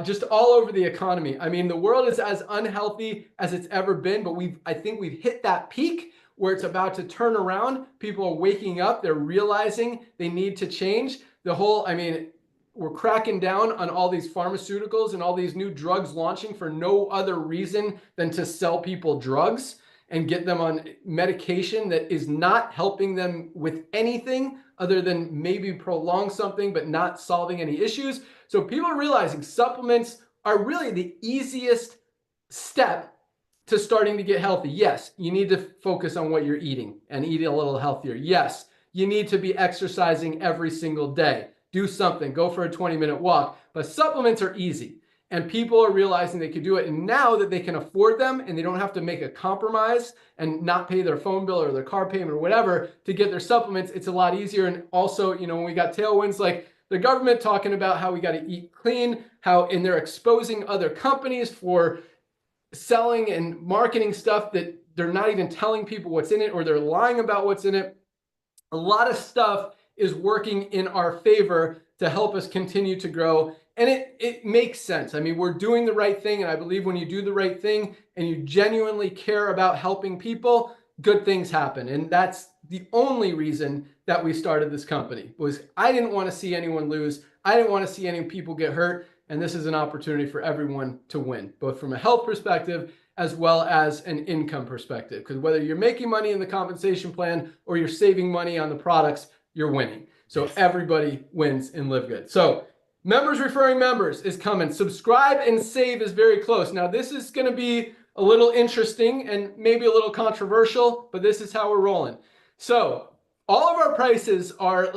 just all over the economy. I mean, the world is as unhealthy as it's ever been, but I think we've hit that peak where it's about to turn around. People are waking up. They're realizing they need to change. I mean, we're cracking down on all these pharmaceuticals and all these new drugs launching for no other reason than to sell people drugs and get them on medication that is not helping them with anything other than maybe prolong something, but not solving any issues. So people are realizing supplements are really the easiest step to starting to get healthy. Yes, you need to focus on what you're eating and eat a little healthier. Yes, you need to be exercising every single day. Do something, go for a 20-minute walk. But supplements are easy. And people are realizing they can do it. And now that they can afford them and they don't have to make a compromise and not pay their phone bill or their car payment or whatever to get their supplements, it's a lot easier. And also, when we got tailwinds like the government talking about how we got to eat clean, and they're exposing other companies for selling and marketing stuff that they're not even telling people what's in it, or they're lying about what's in it. A lot of stuff is working in our favor to help us continue to grow. And it makes sense. I mean, we're doing the right thing. And I believe when you do the right thing and you genuinely care about helping people, good things happen. And that's the only reason that we started this company, was I didn't want to see anyone lose. I didn't want to see any people get hurt. And this is an opportunity for everyone to win, both from a health perspective as well as an income perspective. Because whether you're making money in the compensation plan or you're saving money on the products, you're winning. So everybody wins in Live Good. So members referring members is coming. Subscribe and save is very close. Now, this is going to be a little interesting and maybe a little controversial, but this is how we're rolling. So all of our prices are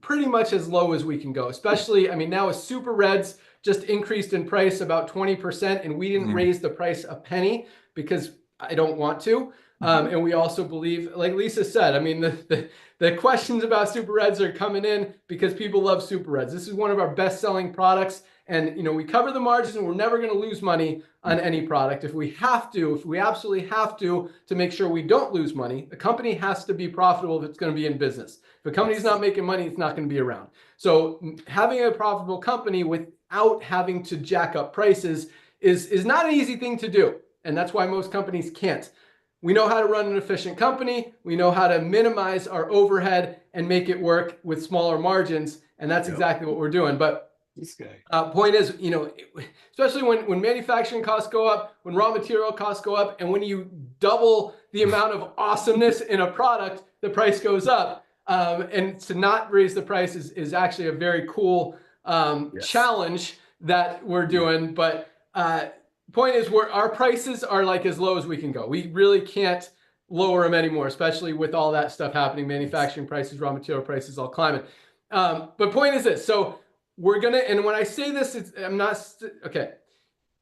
pretty much as low as we can go, especially, now with Super Reds just increased in price about 20%, and we didn't raise the price a penny because I don't want to. And we also believe, like Lisa said, the questions about Super Reds are coming in because people love Super Reds. This is one of our best-selling products, and we cover the margins, and we're never going to lose money on any product. If we absolutely have to make sure we don't lose money, a company has to be profitable if it's going to be in business. If a company's not making money, it's not going to be around. So having a profitable company without having to jack up prices is not an easy thing to do, and that's why most companies can't. We know how to run an efficient company. We know how to minimize our overhead and make it work with smaller margins. And that's exactly what we're doing. But this guy. Point is, especially when manufacturing costs go up, when raw material costs go up, and when you double the amount of awesomeness in a product, the price goes up. And to not raise the price is actually a very cool challenge that we're doing. But point is, our prices are as low as we can go. We really can't lower them anymore, especially with all that stuff happening, manufacturing prices, raw material prices, all climbing. But point is this, so we're gonna, and when I say this, okay.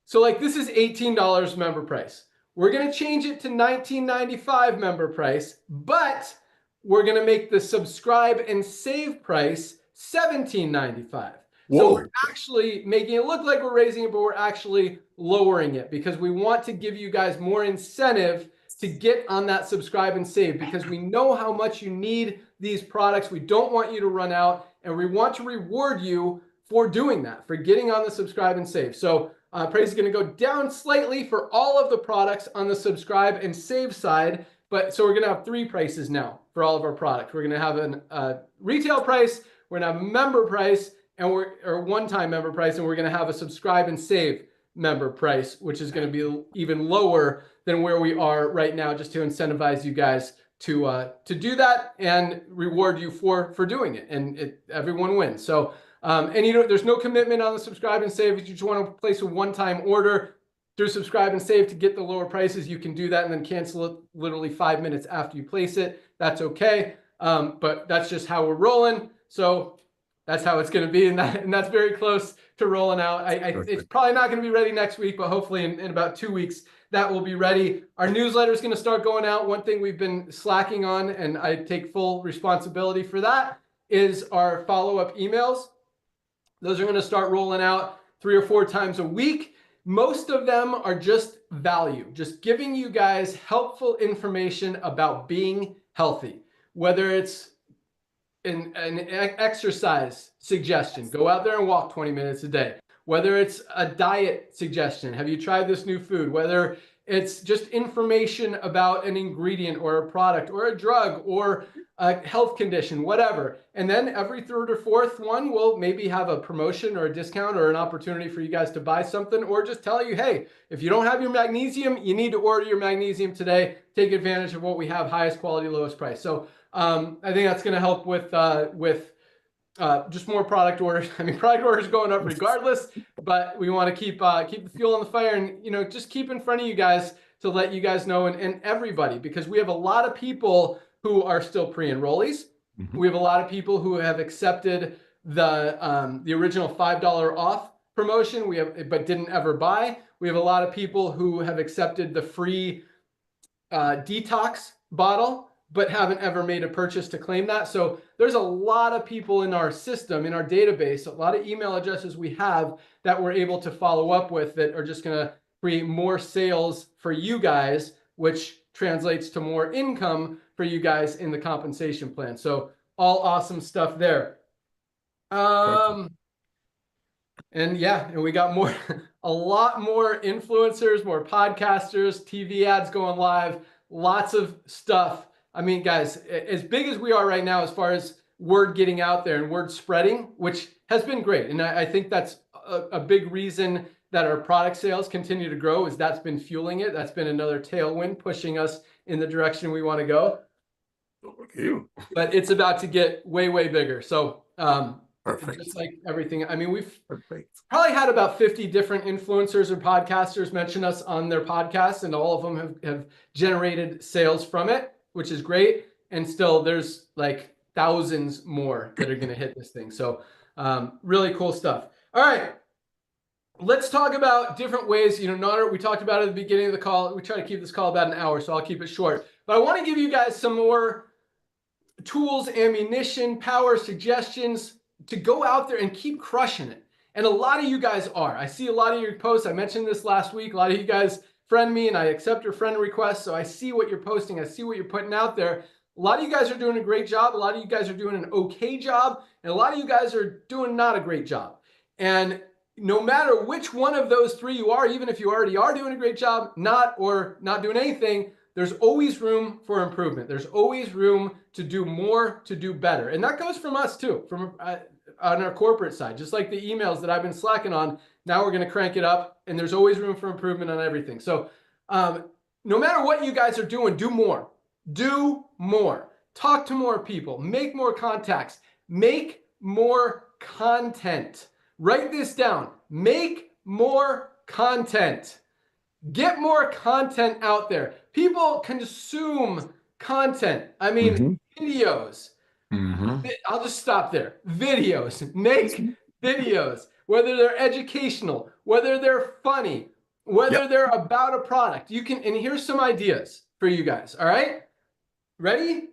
So this is $18 member price. We're gonna change it to $19.95 member price, but we're gonna make the subscribe and save price $17.95. So we're actually making it look like we're raising it, but we're actually lowering it because we want to give you guys more incentive to get on that subscribe and save, because we know how much you need these products. We don't want you to run out, and we want to reward you for doing that, for getting on the subscribe and save. So price is going to go down slightly for all of the products on the subscribe and save side, But so we're going to have 3 prices now for all of our products. We're going to have a retail price, we're going to have a member price, and or one-time member price, and we're going to have a subscribe and save member price, which is going to be even lower than where we are right now, just to incentivize you guys to do that and reward you for doing it, and everyone wins. So and there's no commitment on the subscribe and save. If you just want to place a one-time order through subscribe and save to get the lower prices, you can do that and then cancel it literally 5 minutes after you place it. That's okay. But that's just how we're rolling. So that's how it's going to be. And that's very close to rolling out. It's probably not going to be ready next week, but hopefully in about 2 weeks, that will be ready. Our newsletter is going to start going out. One thing we've been slacking on, and I take full responsibility for that, is our follow-up emails. Those are going to start rolling out 3 or 4 times a week. Most of them are just value, just giving you guys helpful information about being healthy, whether it's an exercise suggestion, go out there and walk 20 minutes a day, whether it's a diet suggestion, have you tried this new food, whether it's just information about an ingredient or a product or a drug or a health condition, whatever. And then every 3rd or 4th one will maybe have a promotion or a discount or an opportunity for you guys to buy something, or just tell you, hey, if you don't have your magnesium, you need to order your magnesium today. Take advantage of what we have, highest quality, lowest price. So I think that's going to help with just more product orders. I mean, product orders going up regardless, but we want to keep the fuel on the fire, and just keep in front of you guys to let you guys know, and everybody, because we have a lot of people who are still pre-enrollees. We have a lot of people who have accepted the original $5 off promotion, but didn't ever buy. We have a lot of people who have accepted the free detox bottle, but haven't ever made a purchase to claim that. So there's a lot of people in our system, in our database, a lot of email addresses we have that we're able to follow up with that are just going to create more sales for you guys, which translates to more income for you guys in the compensation plan. So all awesome stuff there. And we got a lot more influencers, more podcasters, TV ads going live, lots of stuff. I mean, guys, as big as we are right now, as far as word getting out there and word spreading, which has been great. And I think that's a big reason that our product sales continue to grow, is that's been fueling it. That's been another tailwind pushing us in the direction we want to go. But it's about to get way, way bigger. So just like everything, I mean, we've probably had about 50 different influencers or podcasters mention us on their podcasts, and all of them have generated sales from it, which is great. And still there's like thousands more that are going to hit this thing. So really cool stuff. All right. Let's talk about different ways. Nader, we talked about it at the beginning of the call. We try to keep this call about an hour, so I'll keep it short. But I want to give you guys some more tools, ammunition, power, suggestions to go out there and keep crushing it. And a lot of you guys are. I see a lot of your posts. I mentioned this last week. A lot of you guys friend me, and I accept your friend requests. So I see what you're posting. I see what you're putting out there. A lot of you guys are doing a great job. A lot of you guys are doing an okay job. And a lot of you guys are doing not a great job. And no matter which one of those 3 you are, even if you already are doing a great job, not doing anything, there's always room for improvement. There's always room to do more, to do better. And that goes from us too, from on our corporate side, just like the emails that I've been slacking on. Now we're going to crank it up, and there's always room for improvement on everything. So no matter what you guys are doing, do more. Do more. Talk to more people. Make more contacts. Make more content. Write this down. Make more content. Get more content out there. People consume content. I mean, videos. I'll just stop there. Videos. Make videos. Whether they're educational, whether they're funny, whether they're about a product. You can, and here's some ideas for you guys. All right? Ready?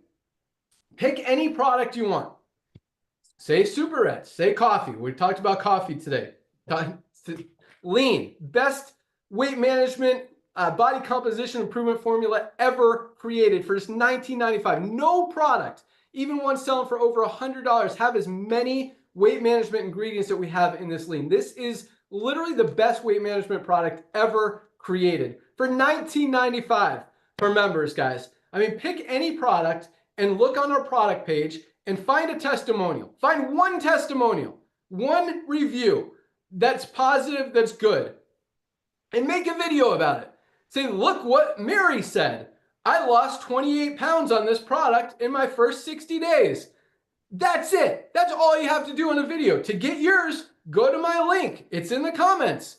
Pick any product you want. Say 𝗏𝗏, say coffee. We talked about coffee today. Lean, best weight management, body composition improvement formula ever created for just $19.95. No product, even one selling for over $100, have as many weight management ingredients that we have in this lean. This is literally the best weight management product ever created for $19.95 for members, guys. I mean, pick any product and look on our product page and find a testimonial. Find one testimonial, one review that's positive, that's good, and make a video about it. Say, look what Mary said. I lost 28 pounds on this product in my first 60 days. That's it. That's all you have to do in a video. To get yours, go to my link. It's in the comments.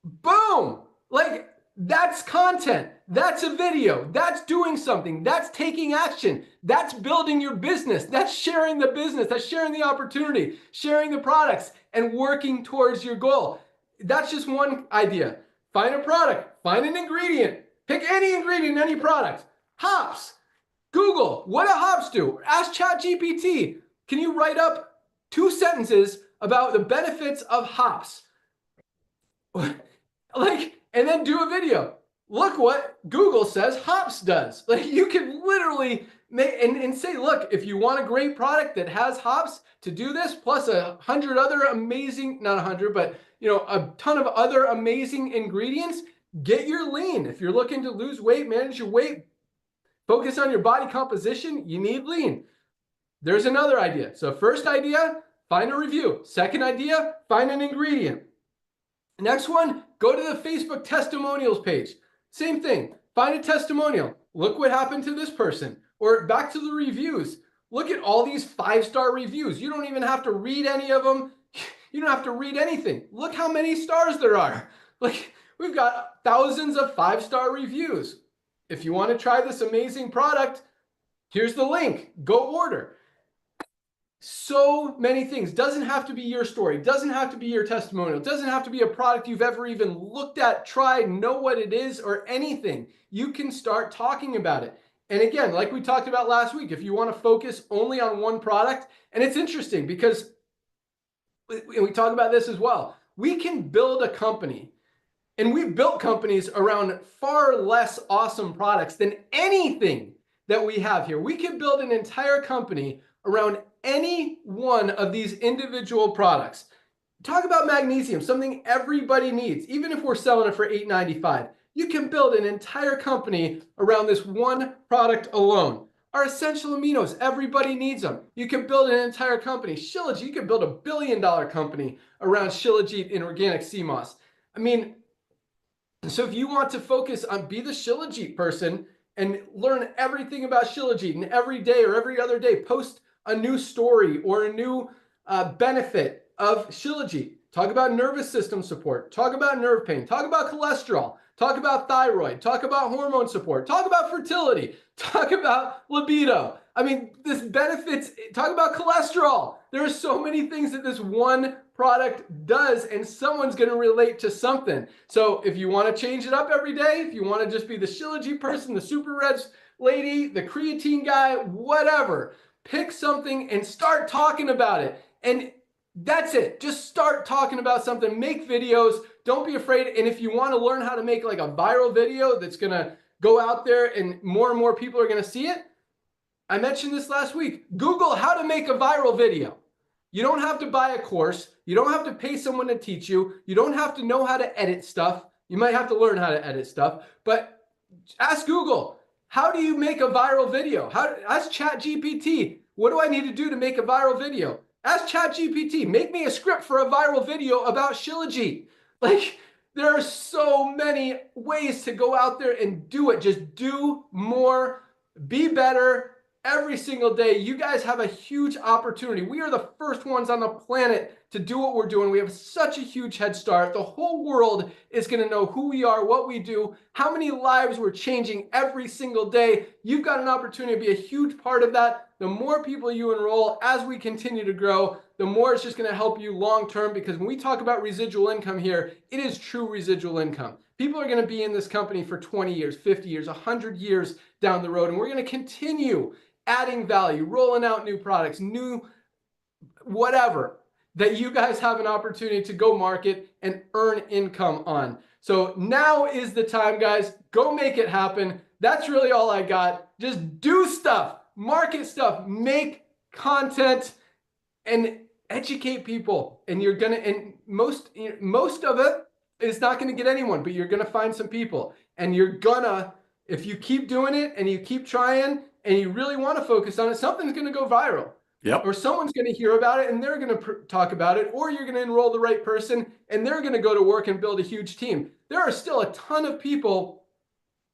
Boom. Like, that's content. That's a video. That's doing something. That's taking action. That's building your business. That's sharing the business. That's sharing the opportunity, sharing the products, and working towards your goal. That's just one idea. Find a product. Find an ingredient. Pick any ingredient in any product. Hops. Google, what do hops do? Ask ChatGPT. Can you write up 2 sentences about the benefits of hops? Like, and then do a video. Look what Google says hops does. Like, you can literally make and say, look, if you want a great product that has hops to do this, plus 100 other amazing, not 100, but a ton of other amazing ingredients, get your lean. If you're looking to lose weight, manage your weight, focus on your body composition, you need lean. There's another idea. So first idea, find a review. Second idea, find an ingredient. Next one, go to the Facebook testimonials page. Same thing, find a testimonial. Look what happened to this person. Or back to the reviews. Look at all these 5-star reviews. You don't even have to read any of them. You don't have to read anything. Look how many stars there are. Like, we've got thousands of 5-star reviews. If you want to try this amazing product, here's the link. Go order. So many things. Doesn't have to be your story. Doesn't have to be your testimonial. Doesn't have to be a product you've ever even looked at, tried, know what it is, or anything. You can start talking about it. And again, like we talked about last week, if you want to focus only on one product, and it's interesting because we talk about this as well. We can build a company. And we've built companies around far less awesome products than anything that we have here. We could build an entire company around any one of these individual products. Talk about magnesium, something everybody needs. Even if we're selling it for $8.95, you can build an entire company around this one product alone. Our essential aminos, everybody needs them. You can build an entire company. Shilajit, you can build $1 billion company around Shilajit and organic sea moss. I mean, so if you want to focus on, be the Shilajit person and learn everything about Shilajit, and every day or every other day post a new story or a new benefit of Shilajit. Talk about nervous system support. Talk about nerve pain. Talk about cholesterol. Talk about thyroid. Talk about hormone support. Talk about fertility. Talk about libido. I mean, this benefits. Talk about cholesterol. There are so many things that this one product does, and someone's going to relate to something. So if you want to change it up every day, if you want to just be the Shilajit person, the super reds lady, the creatine guy, whatever, pick something and start talking about it. And that's it. Just start talking about something. Make videos. Don't be afraid. And if you want to learn how to make like a viral video that's going to go out there and more people are going to see it, I mentioned this last week. Google how to make a viral video. You don't have to buy a course. You don't have to pay someone to teach you. You don't have to know how to edit stuff. You might have to learn how to edit stuff, but ask Google, how do you make a viral video? Ask ChatGPT, what do I need to do to make a viral video? Ask ChatGPT, make me a script for a viral video about Shilajit. Like, there are so many ways to go out there and do it. Just do more, be better. Every single day, you guys have a huge opportunity. We are the first ones on the planet to do what we're doing. We have such a huge head start. The whole world is going to know who we are, what we do, how many lives we're changing every single day. You've got an opportunity to be a huge part of that. The more people you enroll as we continue to grow, the more it's just going to help you long term, because when we talk about residual income here, it is true residual income. People are going to be in this company for 20 years, 50 years, 100 years down the road, and we're going to continue adding value, rolling out new products, new whatever that you guys have an opportunity to go market and earn income on. So now is the time, guys. Go make it happen. That's really all I got. Just do stuff, market stuff, make content, and educate people. And you're gonna, and most of it is not gonna get anyone, but you're gonna find some people, and you're gonna if you keep doing it and you keep trying and you really want to focus on it, something's going to go viral. Yep. Or someone's going to hear about it and they're going to talk about it, or you're going to enroll the right person and they're going to go to work and build a huge team. There are still a ton of people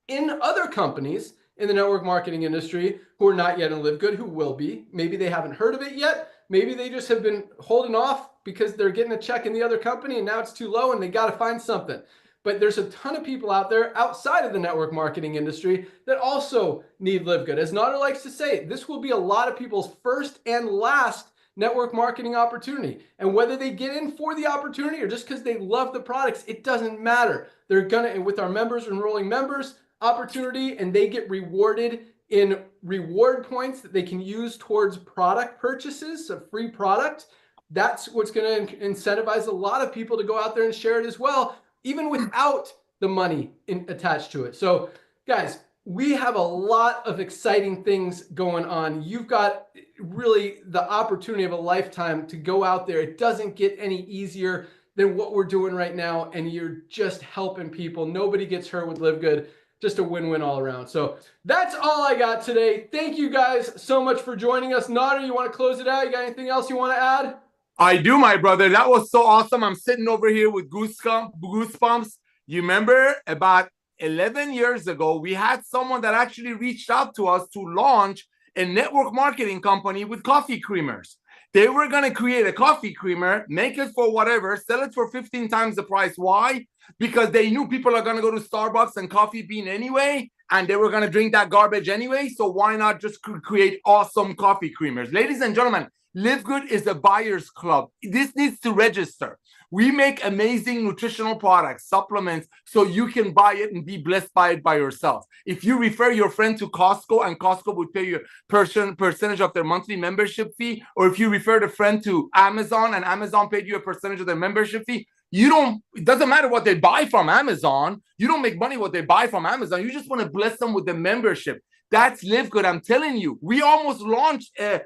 in other companies in the network marketing industry who are not yet in Live Good, who will be. Maybe they haven't heard of it yet. Maybe they just have been holding off because they're getting a check in the other company and now it's too low and they got to find something. But there's a ton of people out there outside of the network marketing industry that also need Live Good. As Nader likes to say, this will be a lot of people's first and last network marketing opportunity. And whether they get in for the opportunity or just because they love the products, it doesn't matter. They're gonna, with our members, enrolling members, opportunity, and they get rewarded in reward points that they can use towards product purchases, a free product. That's what's going to incentivize a lot of people to go out there and share it as well, even without the money attached to it. So guys, we have a lot of exciting things going on. You've got really the opportunity of a lifetime to go out there. It doesn't get any easier than what we're doing right now. And you're just helping people. Nobody gets hurt with Live Good. Just a win-win all around. So that's all I got today. Thank you guys so much for joining us. Nader, you want to close it out? You got anything else you want to add? I do, my brother. That was so awesome. I'm sitting over here with goosebumps. You remember about 11 years ago, we had someone that actually reached out to us to launch a network marketing company with coffee creamers. They were going to create a coffee creamer, make it for whatever, sell it for 15 times the price. Why? Because they knew people are going to go to Starbucks and Coffee Bean anyway, and they were going to drink that garbage anyway. So why not just create awesome coffee creamers? Ladies and gentlemen, Live Good is a buyer's club. This needs to register. We make amazing nutritional products, supplements, so you can buy it and be blessed by it by yourself. If you refer your friend to Costco and Costco would pay you a percentage of their monthly membership fee, or if you referred a friend to Amazon and Amazon paid you a percentage of their membership fee, it doesn't matter what they buy from Amazon. You don't make money what they buy from Amazon. You just want to bless them with the membership. That's Live Good. I'm telling you, we almost launched a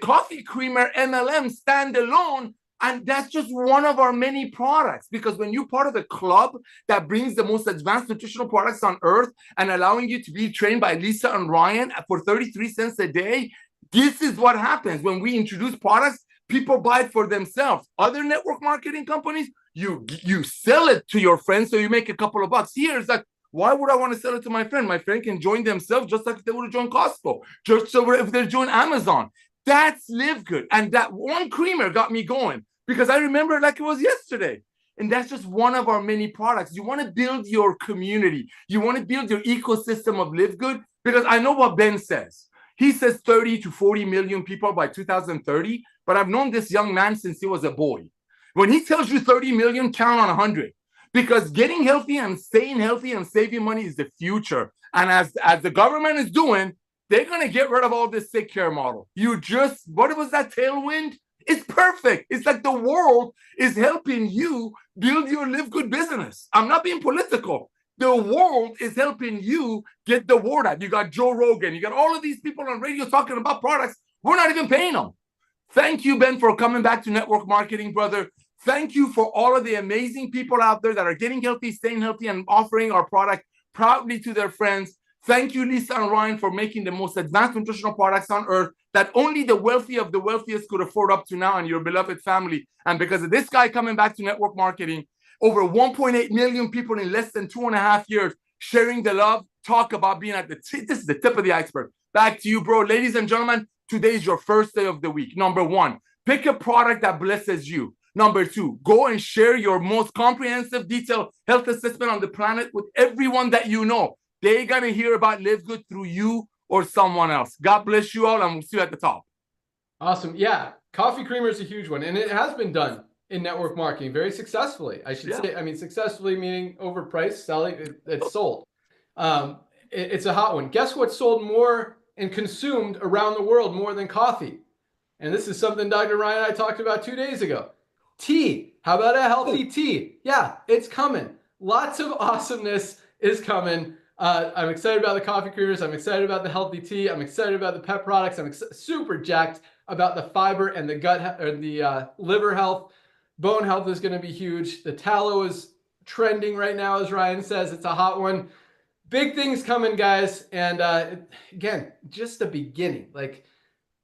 coffee creamer MLM standalone. And that's just one of our many products, because when you're part of the club that brings the most advanced nutritional products on earth and allowing you to be trained by Lisa and Ryan for 33 cents a day, this is what happens. When we introduce products, people buy it for themselves. Other network marketing companies, you sell it to your friends so you make a couple of bucks. Here it's like, why would I want to sell it to my friend? My friend can join themselves just like if they would have joined Costco, just so if they join Amazon. That's Live Good. And that one creamer got me going, because I remember like it was yesterday. And that's just one of our many products. You want to build your community. You want to build your ecosystem of Live Good, because I know what Ben says. He says 30 to 40 million people by 2030, but I've known this young man since he was a boy. When he tells you 30 million, count on 100, because getting healthy and staying healthy and saving money is the future. And as the government is doing, they're going to get rid of all this sick care model. What was that tailwind? It's perfect. It's like the world is helping you build your Live Good business. I'm not being political. The world is helping you get the word out. You got Joe Rogan. You got all of these people on radio talking about products. We're not even paying them. Thank you, Ben, for coming back to network marketing, brother. Thank you for all of the amazing people out there that are getting healthy, staying healthy, and offering our product proudly to their friends. Thank you, Lisa and Ryan, for making the most advanced nutritional products on earth that only the wealthy of the wealthiest could afford up to now, and your beloved family. And because of this guy coming back to network marketing, over 1.8 million people in less than 2.5 years sharing the love. Talk about being at this is the tip of the iceberg. Back to you, bro. Ladies and gentlemen, today is your first day of the week. Number one, pick a product that blesses you. Number two, go and share your most comprehensive, detailed health assessment on the planet with everyone that you know. They're going to hear about Live Good through you or someone else. God bless you all, and we'll see you at the top. Awesome. Yeah, coffee creamer is a huge one, and it has been done in network marketing very successfully. I should say, I mean, successfully meaning overpriced, selling, it's sold. It's a hot one. Guess what's sold more and consumed around the world more than coffee? And this is something Dr. Ryan and I talked about 2 days ago. Tea. How about a healthy tea? Yeah, it's coming. Lots of awesomeness is coming. I'm excited about the coffee creamers. I'm excited about the healthy tea. I'm excited about the pet products. I'm super jacked about the fiber and the gut or the liver health. Bone health is going to be huge. The tallow is trending right now, as Ryan says. It's a hot one. big things coming, guys. And again, just the beginning. Like,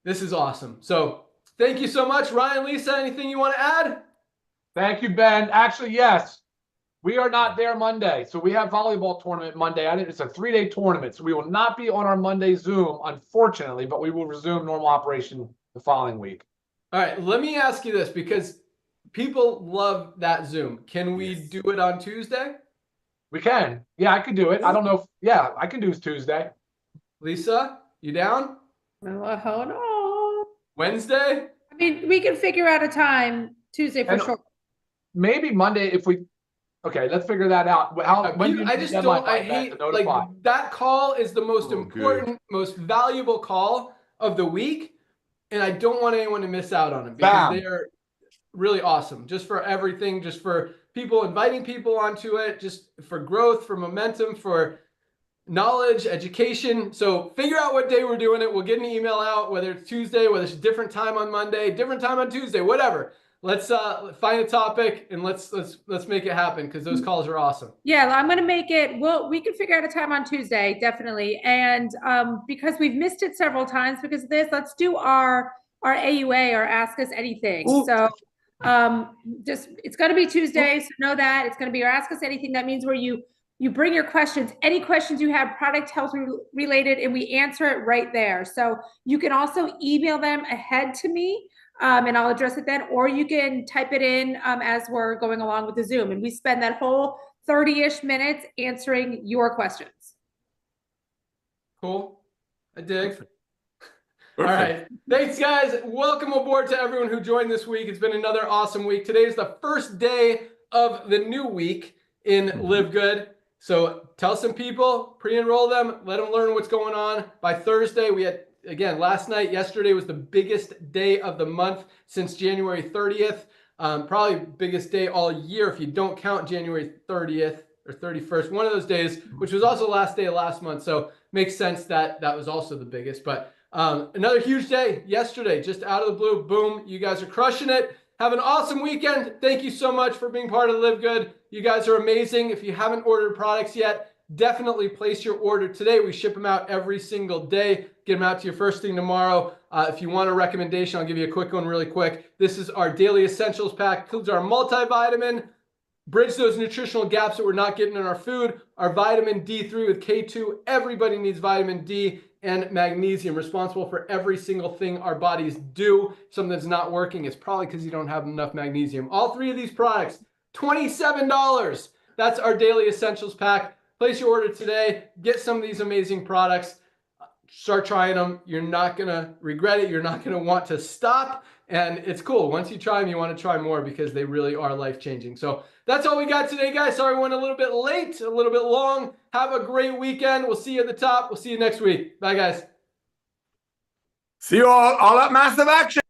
this is awesome. So thank you so much. Ryan, Lisa, anything you want to add? Thank you, Ben. Actually, yes. We are not there Monday. So we have volleyball tournament Monday. It's a 3-day tournament. So we will not be on our Monday Zoom, unfortunately, but we will resume normal operation the following week. All right, let me ask you this, because people love that Zoom. Can we do it on Tuesday? We can. Yeah, I can do it. I don't know if, yeah, I can do it Tuesday. Lisa, you down? Well, hold on. Wednesday? I mean, we can figure out a time Tuesday for sure. Maybe Monday if we. Okay, let's figure that out. When do you I just don't. I hate like that call is the most important, most valuable call of the week, and I don't want anyone to miss out on it because they are really awesome. Just for everything, just for people, inviting people onto it, just for growth, for momentum, for knowledge, education. So figure out what day we're doing it. We'll get an email out, whether it's Tuesday, whether it's a different time on Monday, different time on Tuesday, whatever. Let's find a topic and let's make it happen, because those calls are awesome. Yeah, I'm gonna make it. We can figure out a time on Tuesday, definitely. And because we've missed it several times because of this, let's do our AUA, or Ask Us Anything. Ooh. So just it's gonna be Tuesday, so know that it's gonna be our Ask Us Anything. That means where you bring your questions, any questions you have, product health related, and we answer it right there. So you can also email them ahead to me. And I'll address it then, or you can type it in as we're going along with the Zoom, and we spend that whole 30-ish minutes answering your questions. Cool. I dig. Perfect. All right. Thanks, guys. Welcome aboard to everyone who joined this week. It's been another awesome week. Today is the first day of the new week in Live Good. So tell some people, pre-enroll them, let them learn what's going on. By Thursday, we had, again, yesterday was the biggest day of the month since January 30th. Probably biggest day all year if you don't count January 30th or 31st, one of those days, which was also the last day of last month. So makes sense that that was also the biggest. But another huge day yesterday, just out of the blue, boom, you guys are crushing it. Have an awesome weekend. Thank you so much for being part of Live Good. You guys are amazing. If you haven't ordered products yet, definitely place your order today. We ship them out every single day. Get them out to you first thing tomorrow. If you want a recommendation, I'll give you a quick one really quick. This is our Daily Essentials Pack. Includes our multivitamin, bridge those nutritional gaps that we're not getting in our food. Our vitamin D3 with K2. Everybody needs vitamin D and magnesium, responsible for every single thing our bodies do. Something that's not working, it's probably because you don't have enough magnesium. All three of these products, $27. That's our Daily Essentials Pack. Place your order today. Get some of these amazing products. Start trying them. You're not going to regret it. You're not going to want to stop. And it's cool. Once you try them, you want to try more because they really are life-changing. So that's all we got today, guys. Sorry we went a little bit late, a little bit long. Have a great weekend. We'll see you at the top. We'll see you next week. Bye, guys. See you all at Massive Action.